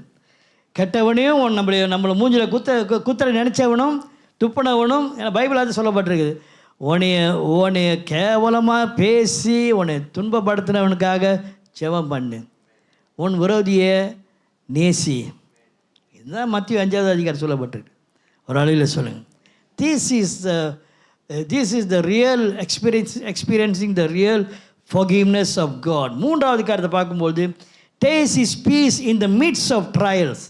கெட்டவனையும் நம்மளை மூஞ்சில் குத்தரை நினச்சவனும் துப்புனவனும், ஏன்னா பைபிள் அது சொல்லப்பட்டிருக்குது, உன்னைய கேவலமாக பேசி உன்னை துன்பப்படுத்தினவனுக்காக ஜெபம் பண்ணு, உன் விரோதியை நேசி. இதுதான் மத்திய 5வது அதிகாரம் சொல்லப்பட்டிருக்கு. ஒரு அளவில் சொல்லுங்கள். This is the real experiencing the real forgiveness of God. மூன்றாவது காரியத்தை பார்க்கும்போது taste his peace in the midst of trials.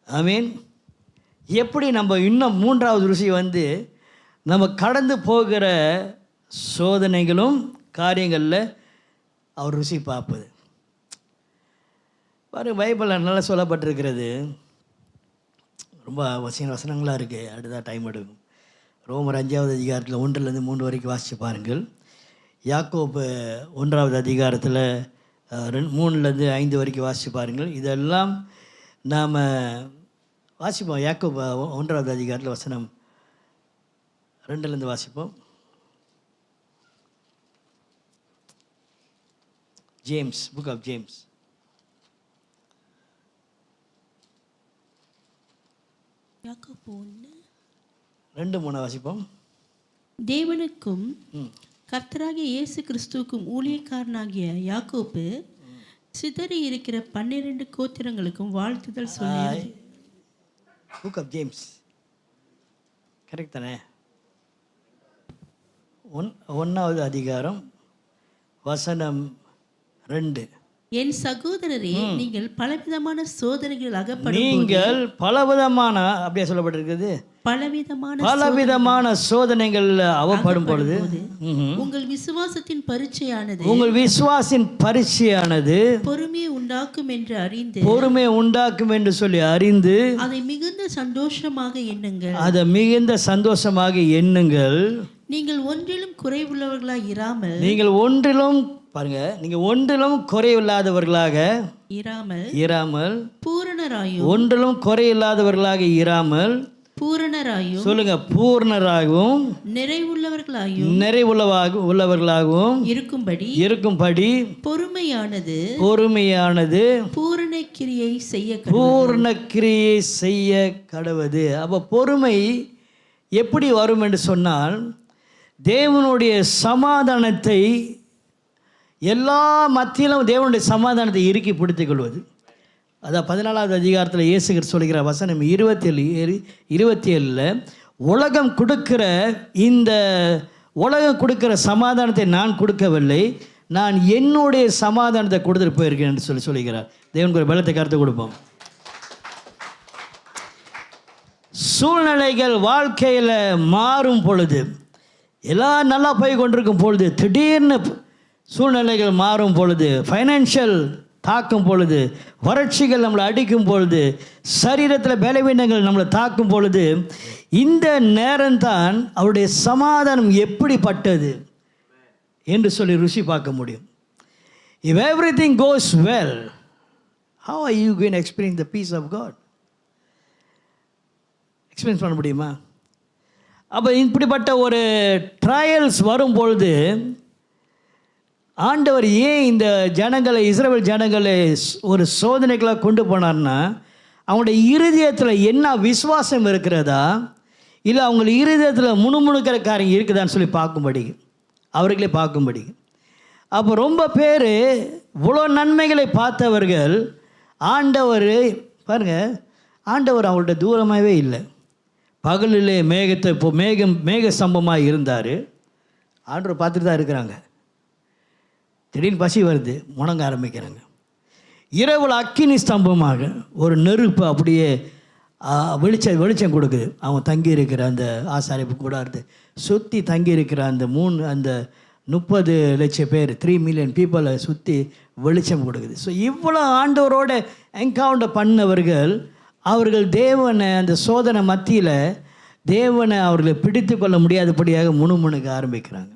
ஆமீன். எப்படி நம்ம இன்னும் மூன்றாவது ருசி நம்ம கடந்து போகிற சோதனைகளும் காரியங்களில் அவர் ருசி பார்ப்பது. பைபிளில் நல்லா சொல்லப்பட்டிருக்கிறது. ரொம்ப வசனங்களாக இருக்குது. அடுத்த டைம் எடுக்கும். ரோமர் 5வது அதிகாரத்தில் 1 3 வரைக்கும் வாசித்து பாருங்கள். யாக்கோபு 1வது அதிகாரத்தில் 3 5 வரைக்கும் வாசித்து பாருங்கள். இதெல்லாம் நாம் வாசிப்போம். யாக்கோபு 1வது அதிகாரத்தில் வசனம் 2 வாசிப்போம். ஜேம்ஸ், புக் ஆஃப் ஜேம்ஸ் 2:3 வாசிப்போம். தேவனுக்கும் கர்த்தராகிய இயேசு கிறிஸ்துவுக்கும் ஊழியக்காரனாகிய யாக்கோபு சிதறி இருக்கிற 12 கோத்திரங்களுக்கும் வாழ்த்துதல் சொன்னார். புக் ஆஃப் ஜேம்ஸ் கரெக்ட் தானே? 1வது அதிகாரம் வசனம் 2. என் சகோதரரே, நீங்கள் பலவிதமான சோதனைகள் நீங்கள் பலவிதமான அப்படியே சொல்லப்பட்டிருக்குது. பலவிதமான சோதனைகள் அவப்படும் பொழுது உங்கள் விசுவாசத்தின் பரீட்சையானது பொறுமையை உண்டாக்கும் என்று சொல்லி அறிந்து அதை மிகுந்த சந்தோஷமாக எண்ணுங்கள். நீங்கள் ஒன்றிலும் குறைவில்லாதவர்களாக இராமல் ஒன்றிலும் குறையில்லாதவர்களாக இராமல் சொல்லுங்க, பூரணராகவும் நிறைவுள்ளவர்களாகவும் இருக்கும்படி பொறுமையானது பூரண கிரியை செய்ய கடவுது. அப்போ பொறுமை எப்படி வரும் என்று சொன்னால், தேவனுடைய சமாதானத்தை எல்லா மத்தியிலும் தேவனுடைய சமாதானத்தை இறுக்கி பிடித்துக் கொள்வது. அதான் 14வது அதிகாரத்தில் இயேசுகர் சொல்கிற வசனம் 27 உலகம் கொடுக்கிற சமாதானத்தை நான் கொடுக்கவில்லை, நான் என்னுடைய சமாதானத்தை கொடுத்துட்டு போயிருக்கேன் என்று சொல்லுகிறார். தேவனுக்கு ஒரு பலத்தை கருத்து கொடுப்போம். சூழ்நிலைகள் வாழ்க்கையில் மாறும் பொழுது, எல்லாம் நல்லா போய் கொண்டிருக்கும் பொழுது, திடீர்னு சூழ்நிலைகள் மாறும் பொழுது, ஃபைனான்ஷியல் தாக்கும் பொழுது, வறட்சிகள் நம்மளை அடிக்கும் பொழுது, சரீரத்தில் பலவீனங்கள் நம்மளை தாக்கும் பொழுது, இந்த நேரம்தான் அவருடைய சமாதானம் எப்படிப்பட்டது என்று சொல்லி ருசி பார்க்க முடியும். If everything goes well, how are you going to experience the peace of God? Experience பண்ண முடியுமா? அப்போ இப்படிப்பட்ட ஒரு ட்ரையல்ஸ் வரும்பொழுது ஆண்டவர் ஏன் இந்த ஜனங்களை, இஸ்ரவேல் ஜனங்களை ஒரு சோதனைகளாக கொண்டு போனார்னா, அவங்களுடைய இருதயத்தில் என்ன விசுவாசம் இருக்கிறதா, இல்லை அவங்க இருதயத்தில் முணுமுணுக்கிற காரியம் இருக்குதான்னு சொல்லி பார்க்கும்படி, அவர்களே பார்க்கும்படி. அப்போ ரொம்ப பேர் இவ்வளோ நன்மைகளை பார்த்தவர்கள் ஆண்டவர் பாருங்கள், ஆண்டவர் அவங்கள்ட்ட தூரமாகவே இல்லை. பகலிலே மேக ஸ்தம்பமாக இருந்தார், ஆண்டவர் பார்த்துட்டு தான் இருக்கிறாங்க. திடீர்னு பசி வருது, முணங்க ஆரம்பிக்கிறாங்க. இரவில் அக்கினி ஸ்தம்பமாக ஒரு நெருப்பு அப்படியே வெளிச்சம் கொடுக்குது. அவங்க தங்கி இருக்கிற அந்த ஆசாரிப்பு கூடாரத்தை சுற்றி தங்கி இருக்கிற அந்த 30 லட்சம் பேர், 3 மில்லியன் பீப்புளை சுற்றி வெளிச்சம் கொடுக்குது. ஸோ இவ்வளோ ஆண்டவரோட என்கவுண்டர் பண்ணவர்கள், அவர்கள் தேவனை அந்த சோதனை மத்தியில் தேவனை அவர்களை பிடித்து கொள்ள முடியாதபடியாக முணுமுணுக்க ஆரம்பிக்கிறாங்க.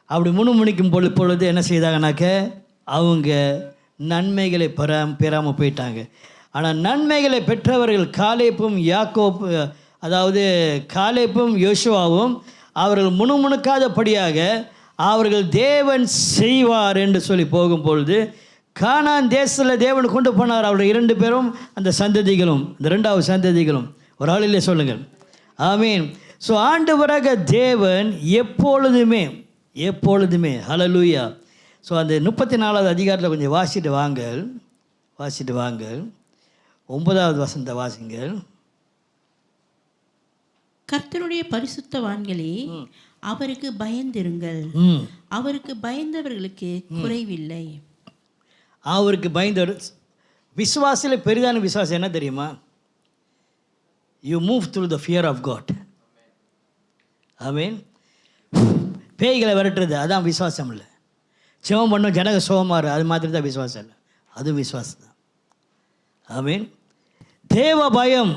அப்படி முணுமுணிக்கும் பொழுது என்ன செய்தாங்கனாக்க, அவங்க நன்மைகளை பெறாமல் போயிட்டாங்க. ஆனால் நன்மைகளை பெற்றவர்கள் காலேப்பும் யோசுவாவும் அவர்கள் முணுமுணுக்காதபடியாக அவர்கள் தேவன் செய்வார் என்று சொல்லி போகும்பொழுது, கானான் தேசத்தில் தேவன் கொண்டு போனார். அவர்கள் 2 பேரும் அந்த சந்ததிகளும், இந்த 2வது சந்ததிகளும். ஒரு ஆளிலே சொல்லுங்கள் ஆமீன். ஸோ ஆண்டவராக தேவன் எப்பொழுதுமே ஹல்லேலூயா. ஸோ அந்த 34வது அதிகாரத்தில் கொஞ்சம் வாசிட்டு வாங்க 9வது வசனத்தை வாசிங்கள். கர்த்தருடைய பரிசுத்தவான்களே, அவருக்கு பயந்திருங்கள், அவருக்கு பயந்தவர்களுக்கு குறைவில்லை. அவருக்கு பயந்தவர் விசுவாசில் பெரிதான விசுவாசம் என்ன தெரியுமா? You move through the fear of God. ஆமீன். பேய்களை விரட்டுறது அதான் விசுவாசம் இல்லை. சிவம் பண்ணும் ஜனக சோமாறு அது மாதிரி தான் விசுவாசம் இல்லை, அதுவும் விசுவாசம் தான். ஆமீன். தேவ பயம்,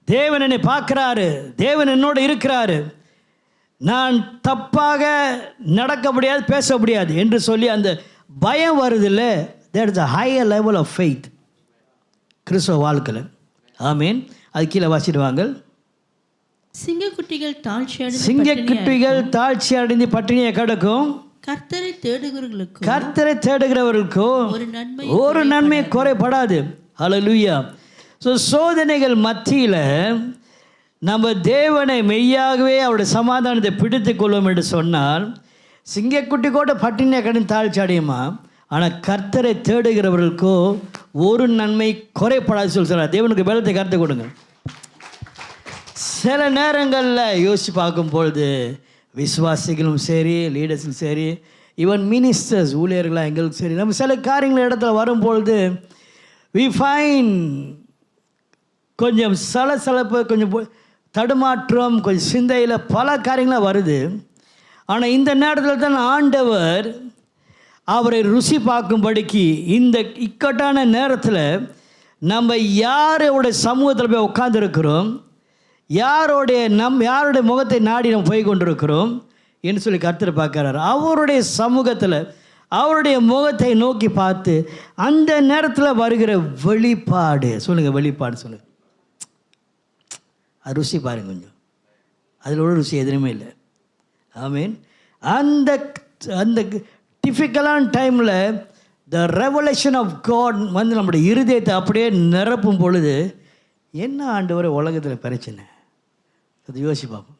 தேவன் என்னை பார்க்குறாரு, தேவன் என்னோட இருக்கிறாரு, நான் தப்பாக நடக்க முடியாது, பேச முடியாது என்று சொல்லி அந்த பயம் வருது இல்லை, that is a higher level of faith கிறிஸ்தவ வாழ்க்கையில். ஆமீன். அது கீழே வாசிடுவாங்க. சிங்கக்குட்டிகள் தாழ்ச்சி அடைந்து பட்டினியை கிடக்கும், கர்த்தரை தேடுகிறவர்களுக்கும் ஒரு நன்மை குறைபடாது. ஹல்லேலூயா. ஸோ சோதனைகள் மத்தியில் நம்ம தேவனை மெய்யாகவே அவருடைய சமாதானத்தை பிடித்து கொள்வோம் என்று சொன்னால், சிங்கக்குட்டி கூட பட்டினியை கடந்து தாழ்ச்சி அடையுமா, ஆனால் கர்த்தரை தேடுகிறவர்களுக்கோ ஒரு நன்மை குறைப்படாது சொல்கிறார். தேவனுக்கு பலத்தை கருத்து கொடுங்க. சில நேரங்களில் யோசித்து பார்க்கும்பொழுது விசுவாசிகளும் சரி, லீடர்ஸும் சரி, ஈவன் மினிஸ்டர்ஸ், ஊழியர்களாக எங்களுக்கு சரி, நம்ம சில காரியங்கள் இடத்துல வரும்பொழுது வி ஃபைன் கொஞ்சம் சலசலப்பு, கொஞ்சம் தடுமாற்றம், கொஞ்சம் சிந்தையில் பல காரியங்களாக வருது. ஆனால் இந்த நேரத்தில் தான் ஆண்டவர் அவரை ருசி பார்க்கும்படிக்கு இந்த இக்கட்டான நேரத்தில் நம்ம யாரோட சமூகத்தில் போய் உட்கார்ந்துருக்கிறோம், யாருடைய முகத்தை நாடி நம்ம போய் கொண்டிருக்கிறோம் என்று சொல்லி கர்த்தர் பார்க்குறாரு. அவருடைய சமூகத்தில் அவருடைய முகத்தை நோக்கி பார்த்து அந்த நேரத்தில் வருகிற வெளிப்பாடு சொல்லுங்கள். அது ருசி பாருங்க கொஞ்சம், அதில் ஒரு ருசி எதுவுமே இல்லை. ஆமீன். அந்த டிஃபிகல்ட்டான டைமில் த ரெவலேஷன் ஆஃப் காட் வந்து நம்முடைய இருதயத்தை அப்படியே நிரப்பும் பொழுது, என்ன ஆண்டவரை உலகத்தில் பிரச்சனை அது யோசிப்பாங்க.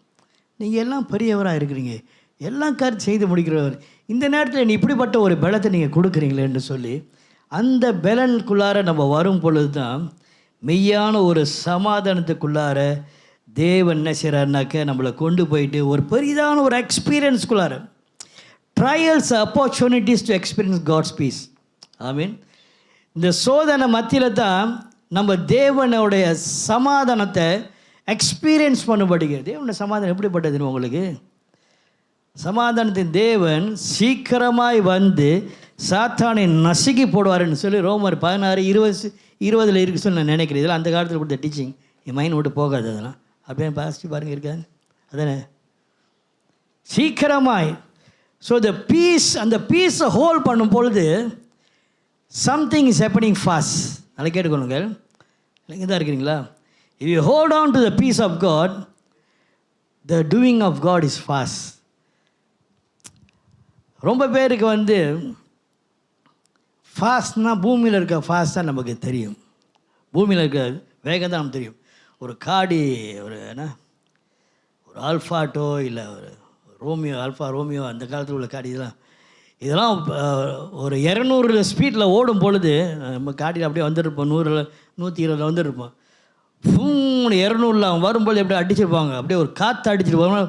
நீங்கள் எல்லாம் பெரியவராக இருக்கிறீங்க, எல்லாம் செய்து முடிக்கிறவர், இந்த நேரத்தில் நீ இப்படிப்பட்ட ஒரு பலத்தை நீங்கள் கொடுக்குறீங்களேன்னு சொல்லி அந்த பலனுக்குள்ளார நம்ம வரும் பொழுது தான் மெய்யான ஒரு சமாதானத்துக்குள்ளார தேவன் என்ன செய்கிறாருனாக்க நம்மளை கொண்டு போயிட்டு ஒரு பெரிதான ஒரு எக்ஸ்பீரியன்ஸ்குள்ளார trials opportunities to experience God's peace. I mean இந்த சோதனை மத்தியில் தான் நம்ம தேவனுடைய சமாதானத்தை எக்ஸ்பீரியன்ஸ் பண்ணும்படிங்க. தேவனுடைய சமாதானம் எப்படிப்பட்டதுன்னு உங்களுக்கு சமாதானத்தின் தேவன் சீக்கிரமாய் வந்து சாத்தானை நசுக்கி போடுவாருன்னு சொல்லி ரோமர் 16:20 இருக்கு சொல்லி நான் நினைக்கிறேன். இதெல்லாம் அந்த காலத்தில் கொடுத்த டீச்சிங் என் மைண்ட் விட்டு போகாது. அதெல்லாம் அப்படியே பாசிட்டிவ் பாருங்கள் இருக்காது அதானே சீக்கிரமாய். ஸோ த பீஸ், அந்த பீஸை ஹோல்ட் பண்ணும் பொழுது சம்திங் இஸ் ஹேப்பனிங் ஃபாஸ்ட். நல்லா கேட்டுக்கொள்ளுங்க, இங்கே தான் இருக்கிறீங்களா? If you hold on to the peace of God, the doing of God is fast. ரொம்ப பேருக்கு வந்து ஃபாஸ்ட்னால் பூமியில் இருக்க ஃபாஸ்ட் தான் நமக்கு தெரியும், பூமியில் இருக்க வேகம் தான் நமக்கு தெரியும். ஒரு காடி, ஒரு ஒரு ஆல்ஃபாட்டோ இல்லை ஒரு ரோமியோ, ஆல்ஃபா ரோமியோ, அந்த காலத்தில் உள்ள காடி இதெல்லாம் ஒரு 200 ஸ்பீடில் ஓடும் பொழுது நம்ம காடியில் அப்படியே வந்துருப்போம், 100-120 வந்துருப்போம். 200 அவன் வரும்போது எப்படி அடிச்சிருப்பாங்க, அப்படியே ஒரு காற்று அடிச்சுட்டு போவாங்க,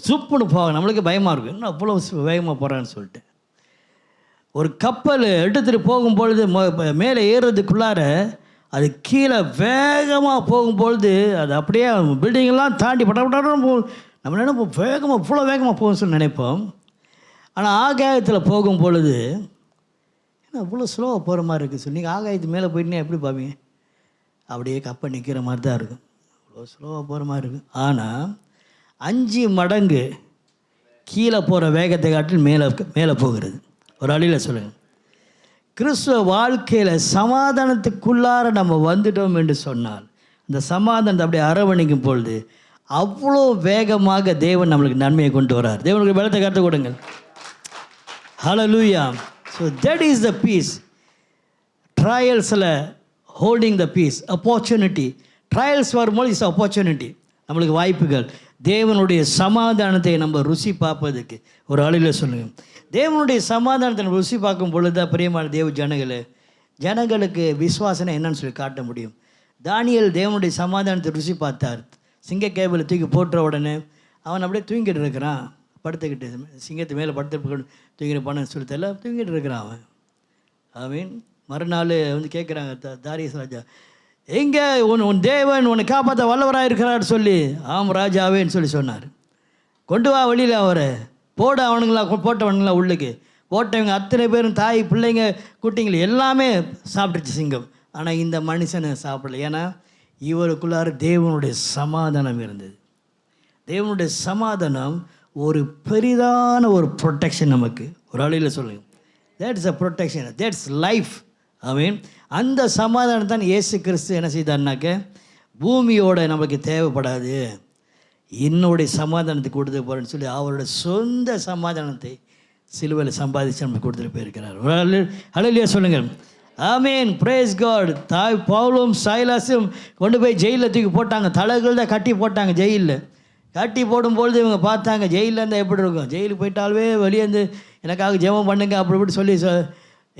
சுப்புன்னு போவாங்க. நம்மளுக்கு பயமாக இருக்கும், இன்னும் அவ்வளோ வேகமாக போகிறான்னு சொல்லிட்டு. ஒரு கப்பல் எடுத்துகிட்டு போகும்பொழுது மேலே ஏறுறதுக்குள்ளார அது கீழே வேகமாக போகும்பொழுது அது அப்படியே பில்டிங்கெல்லாம் தாண்டி படம் போகும். நம்ம நினைப்போம் வேகமாக இவ்வளோ வேகமாக போகும்னு சொல்லி நினைப்போம். ஆனால் ஆகாயத்தில் போகும் பொழுது ஏன்னா இவ்வளோ ஸ்லோவாக போகிற மாதிரி இருக்குது சொல்லி நீங்கள் ஆகாயத்து மேலே போயிட்டுனா எப்படி பார்ப்பீங்க? அப்படியே கப்பல் நிற்கிற மாதிரி தான் இருக்கும், இவ்வளோ ஸ்லோவாக போகிற மாதிரி இருக்கும். ஆனால் 5 மடங்கு கீழே போகிற வேகத்தை காட்டில் மேலே போகிறது. ஒரு அழியில் சொல்லுங்கள், கிறிஸ்துவ வாழ்க்கையில் சமாதானத்துக்குள்ளார நம்ம வந்துட்டோம் என்று சொன்னால் அந்த சமாதானத்தை அப்படியே அரவணைக்கும் பொழுது அவ்வளோ வேகமாக தேவன் நம்மளுக்கு நன்மையை கொண்டு வரார். தேவனுக்கு பலத்தை கருத்து கொடுங்கள். ஹல்லேலூயா. So that is the peace. ட்ரையல்ஸில் holding the peace, opportunity. Trials வரும்போது இஸ் ஆப்பர்ச்சுனிட்டி, நம்மளுக்கு வாய்ப்புகள். தேவனுடைய சமாதானத்தை நம்ம ருசி பார்ப்பதுக்கு ஒரு அழியில் சொல்லுங்கள். தேவனுடைய சமாதானத்தை நம்ம ருசி பார்க்கும் பொழுது தான் பிரியமான தேவ ஜனங்களுக்கு விசுவாசனை என்னன்னு சொல்லி காட்ட முடியும். தானியேல் தேவனுடைய சமாதானத்தை ருசி பார்த்தார். சிங்க கேபிளை தூக்கி போட்டுற உடனே அவன் அப்படியே தூங்கிட்டு இருக்கிறான், படுத்துக்கிட்டு சிங்கத்து மேலே படுத்து தூங்கிட்டு போனேன்னு சொல்லி தெரியல, தூங்கிட்டு இருக்கிறான் அவன். ஐ மீன் மறுநாள் வந்து கேட்குறாங்க தாரியஸ் ராஜா, எங்கே உன் தேவன் உன்னை காப்பாற்ற வல்லவராக இருக்கிறார் சொல்லி. ஆம் ராஜாவேன்னு சொல்லி சொன்னார். கொண்டு வா வெளியில் அவரை போட. அவனுங்களா போட்டவனுங்களா உள்ளுக்கு போட்டவங்க அத்தனை பேரும் தாய் பிள்ளைங்க குட்டிங்கள் எல்லாமே சாப்பிட்டுச்சு சிங்கம். ஆனால் இந்த மனுஷனை சாப்பிடல. ஏன்னா இவருக்குள்ளார தேவனுடைய சமாதானம் இருந்தது. தேவனுடைய சமாதானம் ஒரு பெரிதான ஒரு ப்ரொட்டெக்ஷன் நமக்கு. ஒரு அழியில் சொல்லுங்கள், that's a protection, that's life. I mean அந்த சமாதானம் தான் இயேசு கிறிஸ்து என்ன செய்தார்னாக்க பூமியோட நமக்கு தேவைப்படாது, என்னுடைய சமாதானத்தை கொடுத்து போகிறேன்னு சொல்லி அவரோட சொந்த சமாதானத்தை சிலுவையில் சம்பாதிச்சு நமக்கு கொடுத்துட்டு போயிருக்கிறார். ஹல்லேலூயா சொல்லுங்கள். ஆமீன், பிரேஸ் காட். பவுலும் சைலாஸும் கொண்டு போய் ஜெயிலில் தூக்கி போட்டாங்க. தலைகள் தான் கட்டி போட்டாங்க. ஜெயிலில் கட்டி போடும்பொழுது இவங்க பார்த்தாங்க ஜெயிலில் இருந்தால் எப்படி இருக்கும், ஜெயிலுக்கு போயிட்டாலே வெளியே இருந்து எனக்காக ஜெபம் பண்ணுங்க அப்படி இப்படி சொல்லி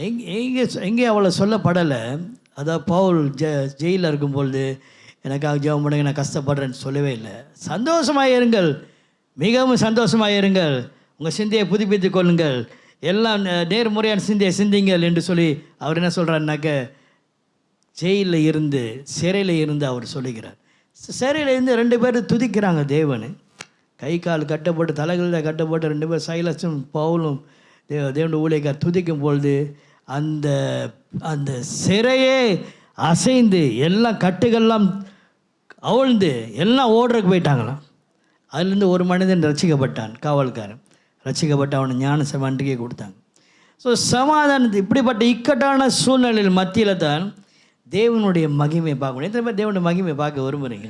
எங்கேயும் அவ்வளோ சொல்லப்படலை. அதான் பவுல் ஜெயிலில் இருக்கும்பொழுது எனக்காக ஜெபம் பண்ணுங்க, நான் கஷ்டப்படுறேன்னு சொல்லவே இல்லை. சந்தோஷமாக இருங்கள், மிகவும் சந்தோஷமாக இருங்கள், உங்கள் சிந்தையை புதுப்பித்து கொள்ளுங்கள், எல்லாம் நேர்முறையான சிந்தையை சிந்திங்கள் என்று சொல்லி அவர் என்ன சொல்கிறாருனாக்க ஜெயிலில் இருந்து சிறையில் இருந்து அவர் சொல்லுகிறார். சிறையில் இருந்து 2 பேர் துதிக்கிறாங்க தேவனை. கை கால் கட்டப்பட்டு தலைகளில் கட்டப்பட்டு 2 பேர் சைலஸும் பவுலும் தேவனுடைய ஊழியக்கார் துதிக்கும் பொழுது அந்த அந்த சிறையே அசைந்து எல்லாம் கட்டுகள்லாம் அவிழ்ந்து எல்லாம் ஓடுறதுக்கு போயிட்டாங்களாம். அதுலேருந்து ஒரு மனிதன் ரட்சிக்கப்பட்டான், காவல்காரன் ரட்சிக்கப்பட்டு அவனை ஞானசமாண்டிக்கே கொடுத்தாங்க. ஸோ சமாதானத்து இப்படிப்பட்ட இக்கட்டான சூழ்நிலையில் மத்தியில் தான் தேவனுடைய மகிமையை பார்க்க முடியும். எத்தனை பேர் தேவனுடைய மகிமையை பார்க்க விரும்புகிறீங்க?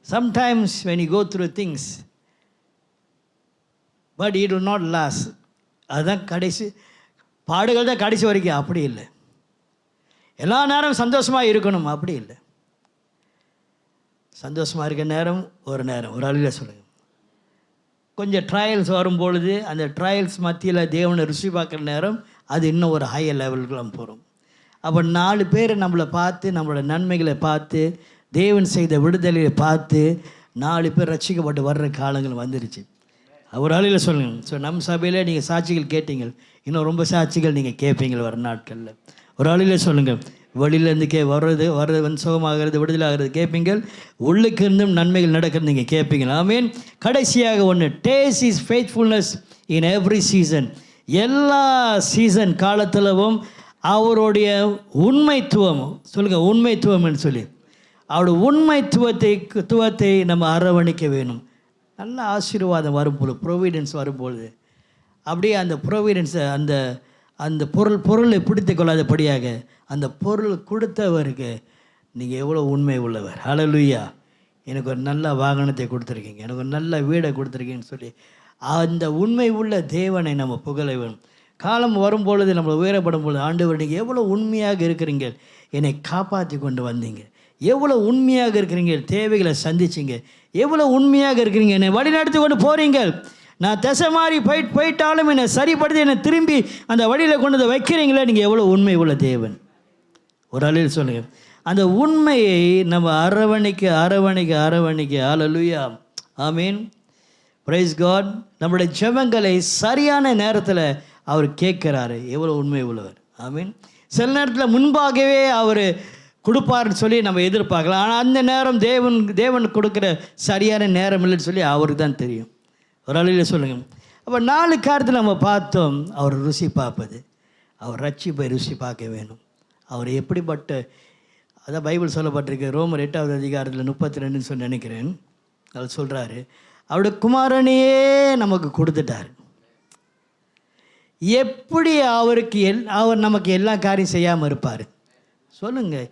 Sometimes when you go through things but it will not last. அதுதான் கடைசி பாடுகள் தான் கடைசி வரைக்கும். அப்படி இல்லை, எல்லா நேரம் சந்தோஷமாக இருக்கணும் அப்படி இல்லை. சந்தோஷமாக இருக்க நேரம் ஒரு நேரம். ஒரு அழியில் சொல்லுங்கள், கொஞ்சம் ட்ரையல்ஸ் வரும்பொழுது அந்த ட்ரையல்ஸ் மத்தியில் தேவனை ருசி பார்க்குற நேரம் அது இன்னும் ஒரு ஹையர் லெவலுக்கு நம்ம போகிறோம். அப்போ 4 பேர் நம்மளை பார்த்து நம்மளோட நன்மைகளை பார்த்து தேவன் செய்த விடுதலையை பார்த்து 4 பேர் ரட்சிக்கப்பட்டு வர்ற காலங்கள் வந்துருச்சு. ஒரு ஆளில் சொல்லுங்கள். ஸோ நம்ம சபையில் நீங்கள் சாட்சிகள் கேட்டீங்க, இன்னும் ரொம்ப சாட்சிகள் நீங்கள் கேட்பீங்க வர நாட்களில். ஒரு ஆளில் சொல்லுங்கள், வெளியிலேருந்து வர்றது வந்து சுகமாகிறது விடுதலை ஆகிறது கேட்பீங்கள், உள்ளுக்கு இருந்தும் நன்மைகள் நடக்கிறது நீங்கள் கேட்பீங்க. ஆமீன். கடைசியாக ஒன்று, taste is faithfulness in every season. எல்லா சீசன் காலத்திலவும் அவருடைய உண்மைத்துவம், சொல்லுங்கள் உண்மைத்துவம்னு சொல்லி, அவருடைய உண்மைத்துவத்தை நம்ம அரவணைக்க வேணும். நல்ல ஆசீர்வாதம் வரும்பொழுது, ப்ரொவிடன்ஸ் வரும்பொழுது அப்படியே அந்த ப்ரொவிடன்ஸை அந்த பொருளை பிடித்து கொள்ளாதபடியாக அந்த பொருள் கொடுத்தவருக்கு நீங்கள் எவ்வளோ உண்மை உள்ளவர். ஹல்லேலூயா. எனக்கு ஒரு நல்ல வாகனத்தை கொடுத்துருக்கீங்க, எனக்கு ஒரு நல்ல வீடை கொடுத்துருக்கீங்கன்னு சொல்லி அந்த உண்மை உள்ள தேவனை நம்ம புகழ வேணும். காலம் வரும்பொழுது நம்மளை உயரப்படும் பொழுது, ஆண்டவர் நீங்கள் எவ்வளோ உண்மையாக இருக்கிறீங்க, என்னை காப்பாற்றி கொண்டு வந்தீங்க, எவ்வளோ உண்மையாக இருக்கிறீங்க, தேவைகளை சந்திச்சிங்க, எவ்வளோ உண்மையாக இருக்கிறீங்க, என்னை வழிநடத்தி கொண்டு போகிறீங்க, நான் திசை மாறி போயிட்டாலும் என்னை சரிப்படுத்தி என்னை திரும்பி அந்த வழியில் கொண்டு வந்து வைக்கிறீங்களே, நீங்கள் எவ்வளோ உண்மை உள்ள தேவன். ஒரு அழில் சொல்லுங்கள். அந்த உண்மையை நம்ம அரவணைக்க ஹல்லேலூயா. ஆமீன். Praise God. நம்மளுடைய ஜெபங்களை சரியான நேரத்தில் அவர் கேட்குறாரு, எவ்வளோ உண்மை உள்ளவர். ஆமீன். சில நேரத்தில் முன்பாகவே அவர் கொடுப்பாருன்னு சொல்லி நம்ம எதிர்பார்க்கலாம். ஆனால் அந்த நேரம் தேவன் கொடுக்குற சரியான நேரம் இல்லைன்னு சொல்லி அவருக்கு தான் தெரியும். ஒரு அழியில் சொல்லுங்கள். அப்போ 4 காரியத்தில் நம்ம பார்த்தோம். அவர் ருசி பார்ப்பது, அவர் ரட்சிப்பை ருசி பார்க்க வேணும். அவர் எப்படிப்பட்ட, அதான் பைபிள் சொல்லப்பட்டிருக்கு, ரோமர் 8வது அதிகாரத்தில் 32 சொல்லி நினைக்கிறேன். அவர் சொல்கிறாரு, அவருடைய குமாரனையே நமக்கு கொடுத்துட்டார். எப்படி அவர் நமக்கு எல்லா காரியம் செய்யாமல் இருப்பார் சொல்லுங்கள்.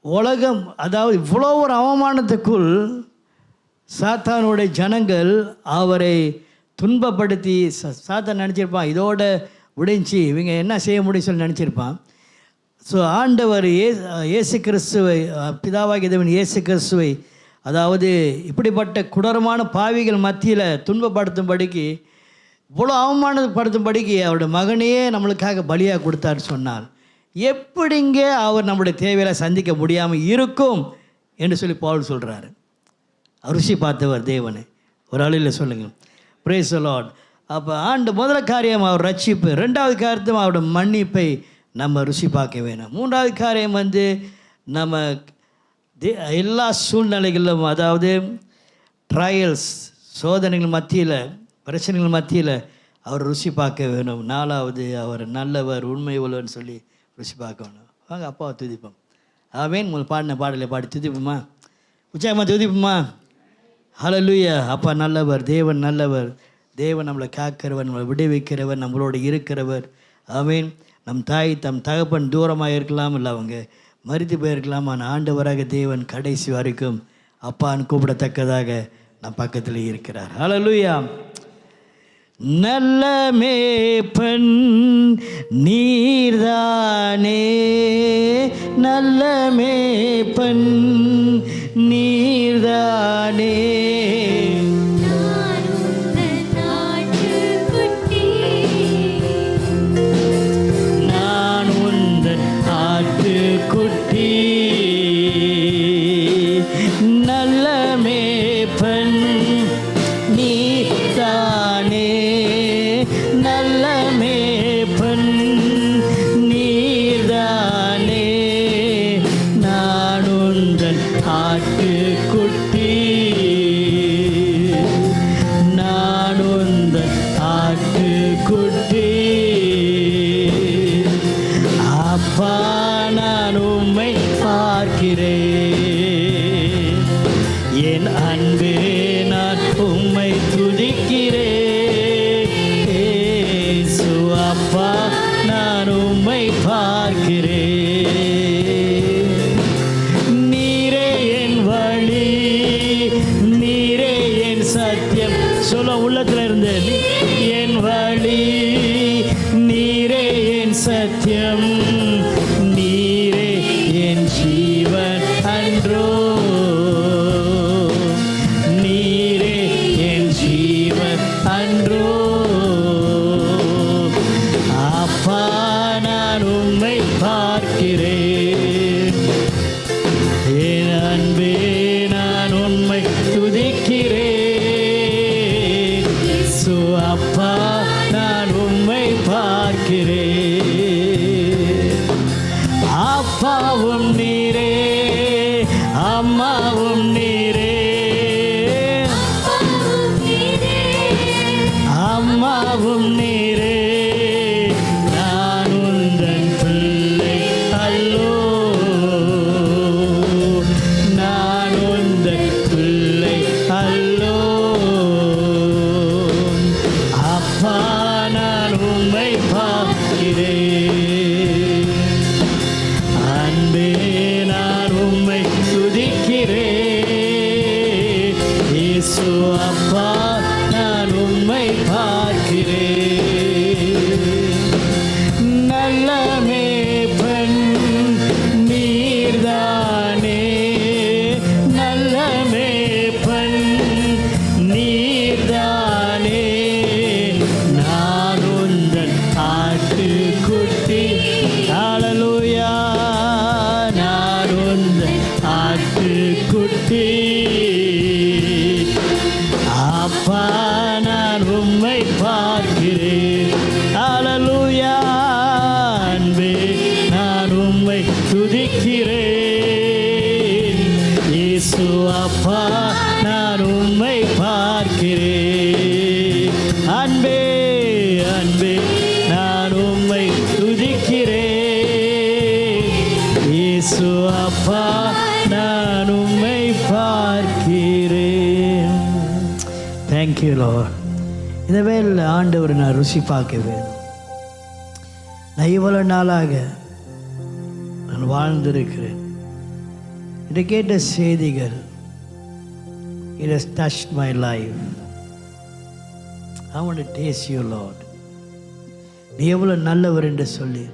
உலகம், அதாவது இவ்வளோ ஒரு அவமானத்துக்குள் சாத்தானுடைய ஜனங்கள் அவரை துன்பப்படுத்தி, சாத்தான் நினச்சிருப்பான் இதோட விடிஞ்சு இவங்க என்ன செய்ய முடியும் சொல்லி நினச்சிருப்பான். ஸோ ஆண்டவர் இயேசு கிறிஸ்துவை, பிதாவாகிய தேவன் இயேசு கிறிஸ்துவை, அதாவது இப்படிப்பட்ட கொடூரமான பாவிகள் மத்தியில் துன்பப்படுத்தும்படிக்கு, இவ்வளோ அவமானப்படுத்தும்படிக்கு அவருடைய மகனையே நம்மளுக்காக பலியாக கொடுத்தாரு சொன்னால், எப்படிங்க அவர் நம்முடைய தேவையை சந்திக்க முடியாமல் இருக்கும் என்று சொல்லி பவுல் சொல்கிறாரு. ருசி பார்த்தவர் தேவனை. ஒரு அழியில் சொல்லுங்கள். Praise the Lord. அப்போ முதல் காரியம் அவர் ரட்சிப்பு, 2வது காரியத்தும் அவருடைய மன்னிப்பை நம்ம ருசி பார்க்க வேணும். 3வது காரியம் வந்து நம்ம எல்லா சூழ்நிலைகளிலும், அதாவது ட்ரையல்ஸ், சோதனைகள் மத்தியில், பிரச்சனைகள் மத்தியில் அவர் ருசி பார்க்க வேணும். 4வது அவர் நல்லவர், உண்மை உள்ளவர்னு சொல்லி ருசி பார்க்க வேணும். வாங்க அப்பாவை துதிப்போம். ஆமீன். உங்களுக்கு பாடின பாடலை பாடி துதிப்போமா? உற்சாகமாக துதிப்போமா? ஹல்லேலூயா. அப்பா நல்லவர், தேவன் நல்லவர், தேவன் நம்மளை காக்கிறவர், நம்மளை விடுவிக்கிறவர், நம்மளோட இருக்கிறவர். ஆமீன். நம் தாய் தம் தகப்பன் தூரமாக இருக்கலாம், இல்லை அவங்க மரித்து போயிருக்கலாம், ஆனால் ஆண்டவராக தேவன் கடைசி வரைக்கும் அப்பான்னு கூப்பிடத்தக்கதாக நம் பக்கத்தில் இருக்கிறார். ஹல்லேலூயா. நல்ல மேய்ப்பன் நீர்தானே, நல்ல மேய்ப்பன் நீர்தானே, நான் உந்தன் ஆட்டுக்குட்டி, நல்ல மேய்ப்பன் நீர்தானே, நல்ல மேய்ப்பன் நீர்தானே, நான் உந்தன் ஆட்டுக்குட்டி, நான் உந்தன் ஆட்டுக்குட்டி. அப்பா நான் உம்மை பார்க்கிறேன், என் அன்பே நான் உம்மை துதிக்கிறேன். ஏசு அப்பா நான் உம்மை பார்க்கிறேன், நீரே என் வழி, நீரே என் சத்தியம். சொல்ல உள்ளத்தில் இருந்து, என் வழி, நீரே என் சத்தியம், நீரே என் ஜீவன் அன்றோ, நீரே என் ஜீவன் பார்க்கிறேன். என் அன்பே நான் உம்மை துதிக்கிறேன். இயேசு அப்பா நான் உம்மை பார்க்கிறேன். அப்பாவும் நீரே அம்மாவும் நீரே அம்மாவும் நீரே. நான் உந்தன் பிள்ளை அல்லோ, நான் உந்தன் பிள்ளை அல்லோ. அப்பா நான் உம்மை பார்க்கிறேன். அன்பே நான் உம்மை துதிக்கிறேன். இயேசு அப்பா நான் உம்மை பார்க்கிறேன். நல்ல மேய்ப்பன் நீர்தானே, நல்ல மேய்ப்பன் நீர்தானே. நான் உந்தன் ஆட்டுக்குட்டி. ஹல்லேலூயா. நான் உந்தன் ஆட்டுக்குட்டி. அப்பா நான் உம்மை பார்க்கிறேன். ஹல்லேலூயா. அன்பே நான் உம்மை துதிக்கிறேன். இயேசு அப்பா நான் உம்மை பார்க்கிறேன். அன்பே அன்பே நான் உம்மை துதிக்கிறேன். இயேசு அப்பா நான் உம்மை பார்க்கிறேன். Thank you Lord. இந்த வேளையில் ஆண்டவர் நான் ருசி பார்க்க வேணும். நான் இவ்வளோ நாளாக நான் வாழ்ந்திருக்கிறேன். இதை கேட்ட செய்திகள் it has touched my life. I want to taste you Lord. நீ எவ்வளோ நல்லவர் என்று சொல்லி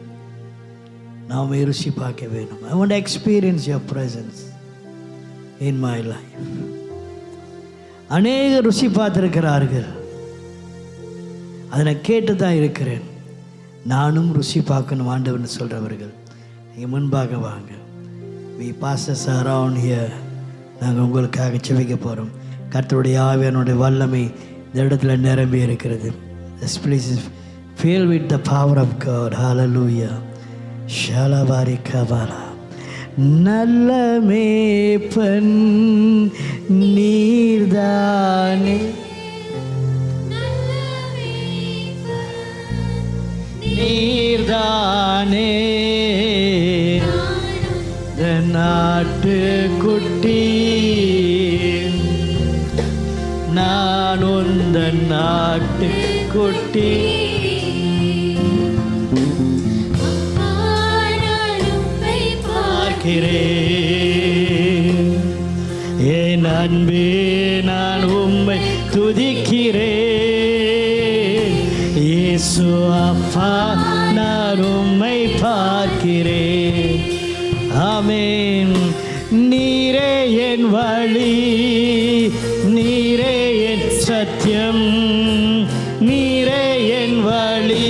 நாம் ருசி பார்க்க வேணும். I want to experience your presence in my life. அநேக ருசி பார்த்திருக்கிறார்கள். அதை நான் கேட்டு தான் இருக்கிறேன். நானும் ருசி பார்க்கணும் ஆண்டவர்னு சொல்கிறவர்கள் நீங்கள் முன்பாக வாங்க. we pastors are around here. நாங்கள் உங்களுக்காக செபிக்க போகிறோம். கர்த்தருடைய ஆவியானுடைய வல்லமை இந்த இடத்துல நிரம்பி இருக்கிறது. This place is filled with the power of God. Hallelujah. ஷலபாரி கபாலா. நல்ல மேய்ப்பன் நீர்தானே, நீர்தானே. நாட்டுக்குட்டி நான் உந்தன் நாட்டுக்குட்டி. பார்க்கிறேன். என் அன்பே நான் உம்மை துதிக்கிறேன். இயேசு அப்பா நான் உம்மை பார்க்கிறேன். ஆமென். நீரே என் வழி, நீரே என் சத்தியம், நீரே என் வழி,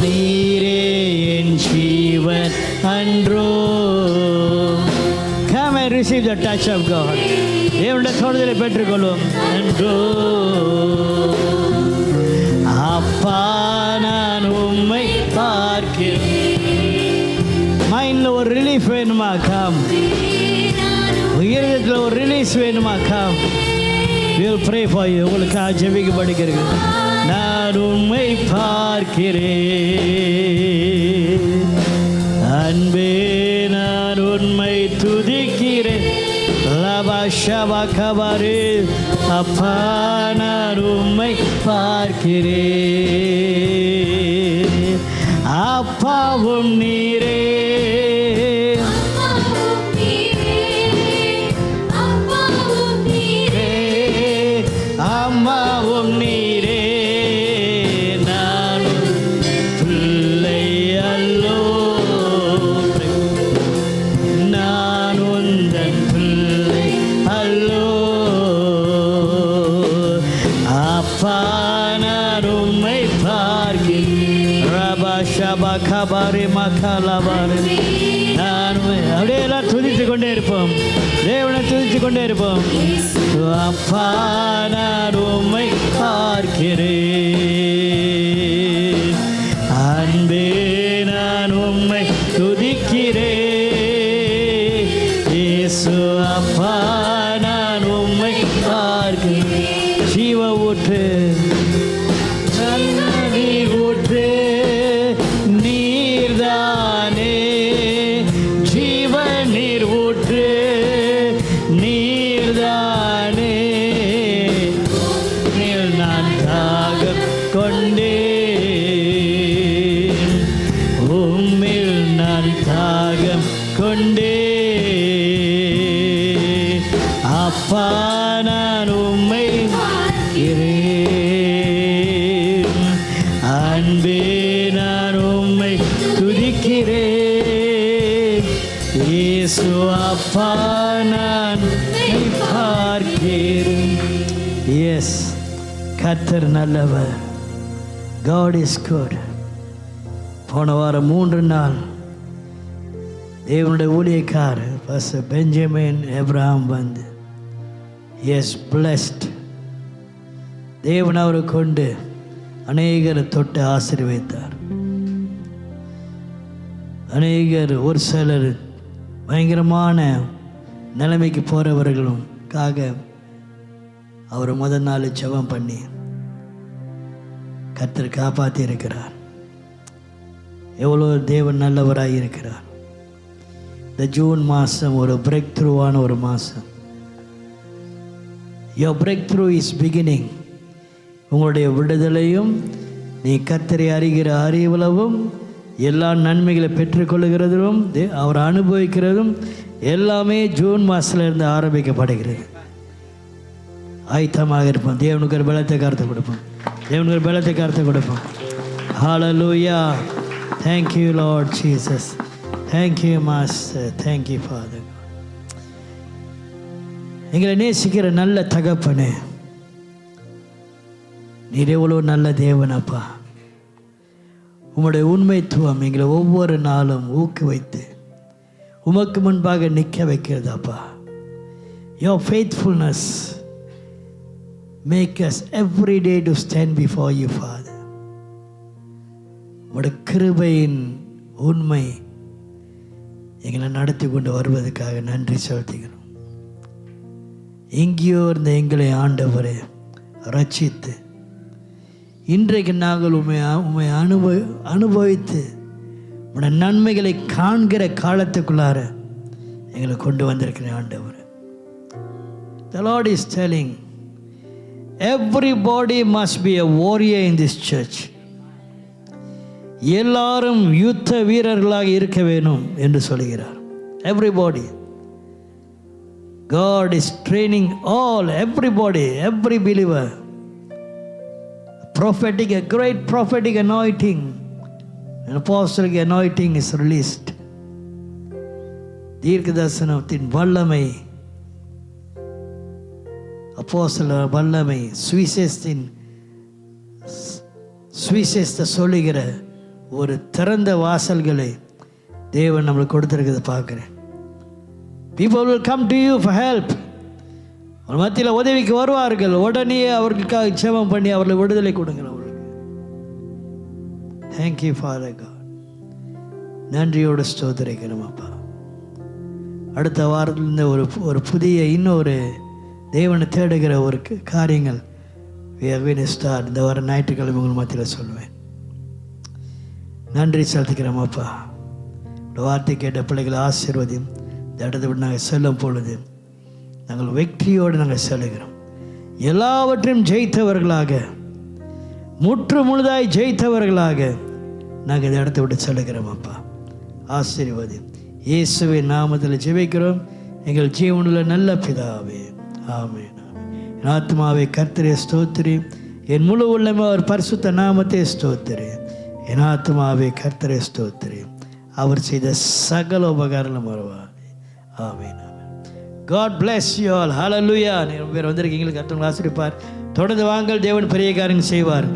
நீரே என் ஜீவன் அன்றோ. Come and receive the touch of God. தேவனுடைய தொடுதலை பெற்றுக்கொள்வோம். அன்றோ அப்பா நான் உம்மை பார்க்கிறேன். மைண்ட்ல ஒரு ரிலீஃப் வேணுமா? கம். உயிரத்தில் ஒரு ரிலீஸ் வேணுமா? Come. we will pray for you. உங்களுக்காக ஜெபிக்கப்படுகிறது. நான் உம்மை பார்க்கிறேன். அன்பே நான் உம்மை துதிக்கிறேன். லபஷபகபரே. அப்பா நான் உம்மை பார்க்கிறேன். அப்பாவும் நீரே, அம்மாவும் நீரே. நான் பிள்ளை அல்லோ, நான் உந்தன் பிள்ளை அல்லோ. அப்பா நான் உம்மை பார்க்கிறேன். ஷபா கபாரி மகாலபாரி. நான் அப்படியே எல்லாம் துதித்து கொண்டே இருப்போம், தேவனை துதித்து கொண்டே இருப்போம். அப்பா நான் உம்மை பார்க்கிறேன், அன்பே நான் உம்மை துதிக்கிறேன். இயேசு அப்பா நான் உம்மை பார்க்கிறேன். ஜீவ ஊற்று ஊற்று நீர்தானே, ஜீவ நீர் ஊற்று நீர்தானே. நான் தாகம் கொண்டேன், உம்மில் நான் தாகம் கொண்டேன். அப்பா நான் உம்மை அன்பே நான் உம்மை துதிக்கிறேன். இயேசு அப்பா நான் பார்க்கிறேன். எஸ், கர்த்தர் நல்லவர். God is good. போன வாரம் 3 நாள் தேவனுடைய ஊழியக்காரர் பாஸ்டர் பெஞ்சமின் எப்ரஹாம் வந்து எஸ் பிளஸ்ட். தேவன் அவரை கொண்டு அநேகரை தொட்டு ஆசீர்வதித்தார். அநேகர், ஒரு சிலர் பயங்கரமான நிலைமைக்கு போகிறவர்களுக்காக அவர் முதல் நாள் ஜெபம் பண்ணி கர்த்தர் காப்பாற்றி இருக்கிறார். எவ்வளோ தேவன் நல்லவராக இருக்கிறார். இந்த ஜூன் மாதம் ஒரு பிரேக் த்ரூவான ஒரு மாதம். Your break through is beginning. உங்களுடைய விடுதலையும் நீ கர்த்தரை அறிகிற அறிவுலவும் எல்லா நன்மைகளை பெற்றுக்கொள்ளுகிறதும் அவர் அனுபவிக்கிறதும் எல்லாமே ஜூன் மாதத்துலேருந்து ஆரம்பிக்கப்படுகிறது. ஆயத்தமாக இருப்போம். தேவனுக்கு ஒரு பலத்தை கருத்தை கொடுப்போம். தேவனுக்கு ஒரு பலத்தை கருத்தை கொடுப்போம். ஹல்லேலூயா. Thank you Lord Jesus. Thank you Master. Thank you Father. எங்களை நேசிக்கிற நல்ல தகப்பனே, நீர் எவ்வளோ நல்ல தேவனப்பா. உம்முடைய உண்மைத்துவம் எங்களை ஒவ்வொரு நாளும் ஊக்குவித்து உமக்கு முன்பாக நிற்க வைக்கிறதாப்பா. Your faithfulness make us every day to stand before you Father. உம்முடைய கிருபையின் உண்மை எங்களை நடத்தி கொண்டு வருவதற்காக நன்றி செலுத்துகிறோம். எங்கேயோ இருந்த எங்களை ஆண்டவரே ரட்சித்து இன்றைக்கு நாங்கள் உம்மை அனுபவித்து உடைய நன்மைகளை காண்கிற காலத்துக்குள்ளார எங்களை கொண்டு வந்திருக்கிற ஆண்டவர். The Lord is telling everybody must be a warrior in this church. எல்லாரும் யுத்த வீரர்களாக இருக்க வேணும் என்று சொல்கிறார். Everybody. God is training everybody, every believer. Prophetic, a great prophetic anointing, an apostolic anointing is released. தீர்க்கதரிசனத்தின் வல்லமை, அப்போஸ்தல வல்லமை, சுவிசேஷத்தை சொல்லுகிற ஒரு திறந்த வாசல்களை தேவன் நம்மளுக்கு கொடுத்துருக்கிறத பார்க்குறேன். People will come to you for help. அவர் மத்தியில் உதவிக்கு வருவார்கள். உடனே அவர்களுக்காக ஜெபம் பண்ணி அவர்களை விடுதலை கொடுங்க. அவர்களுக்கு தேங்க்யூ ஃபாதர் காட். நன்றியோடு ஸ்தோத்திரிக்கிறோம் அப்பா. அடுத்த வாரத்திலிருந்து ஒரு புதிய இன்னொரு தேவனை தேடுகிற ஒரு காரியங்கள் ஸ்டார்ட் இந்த வாரம் ஞாயிற்றுக்கிழமை உங்கள் மத்தியில் சொல்லுவேன். நன்றி செலுத்திக்கிறோம் அப்பா. வார்த்தை கேட்ட பிள்ளைகளை ஆசீர்வதியும். இந்த இடத்தை விட்டு நாங்கள் செல்லும் பொழுது நாங்கள் வெற்றியோடு நாங்கள் செல்கிறோம். எல்லாவற்றையும் ஜெயித்தவர்களாக, முற்று முழுதாய் ஜெயித்தவர்களாக நாங்கள் இந்த இடத்தை விட்டு செல்கிறோம் அப்பா. ஆசீர்வதியும். இயேசுவின் நாமத்தில் ஜெபிக்கிறோம் எங்கள் ஜீவனுள்ள நல்ல பிதாவே, ஆமென். என் ஆத்மாவை கர்த்தரே ஸ்தோத்திரி, என் முழு உள்ளமே அவர் பரிசுத்த நாமத்தை ஸ்தோத்திரி. என் ஆத்மாவை கர்த்தரே ஸ்தோத்திரி, அவர் செய்த சகல உபகாரம் வருவார். ஆமென். God bless you all. Hallelujah. நீங்கள் பேர் வந்திருக்கீங்க, கர்த்தர் ஆசீர்வதிப்பார். தொடர்ந்து வாங்கள், தேவன் பெரிய காரியம் செய்வார்.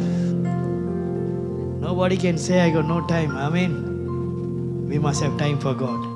Nobody can say I got no time. I mean, we must have time for God.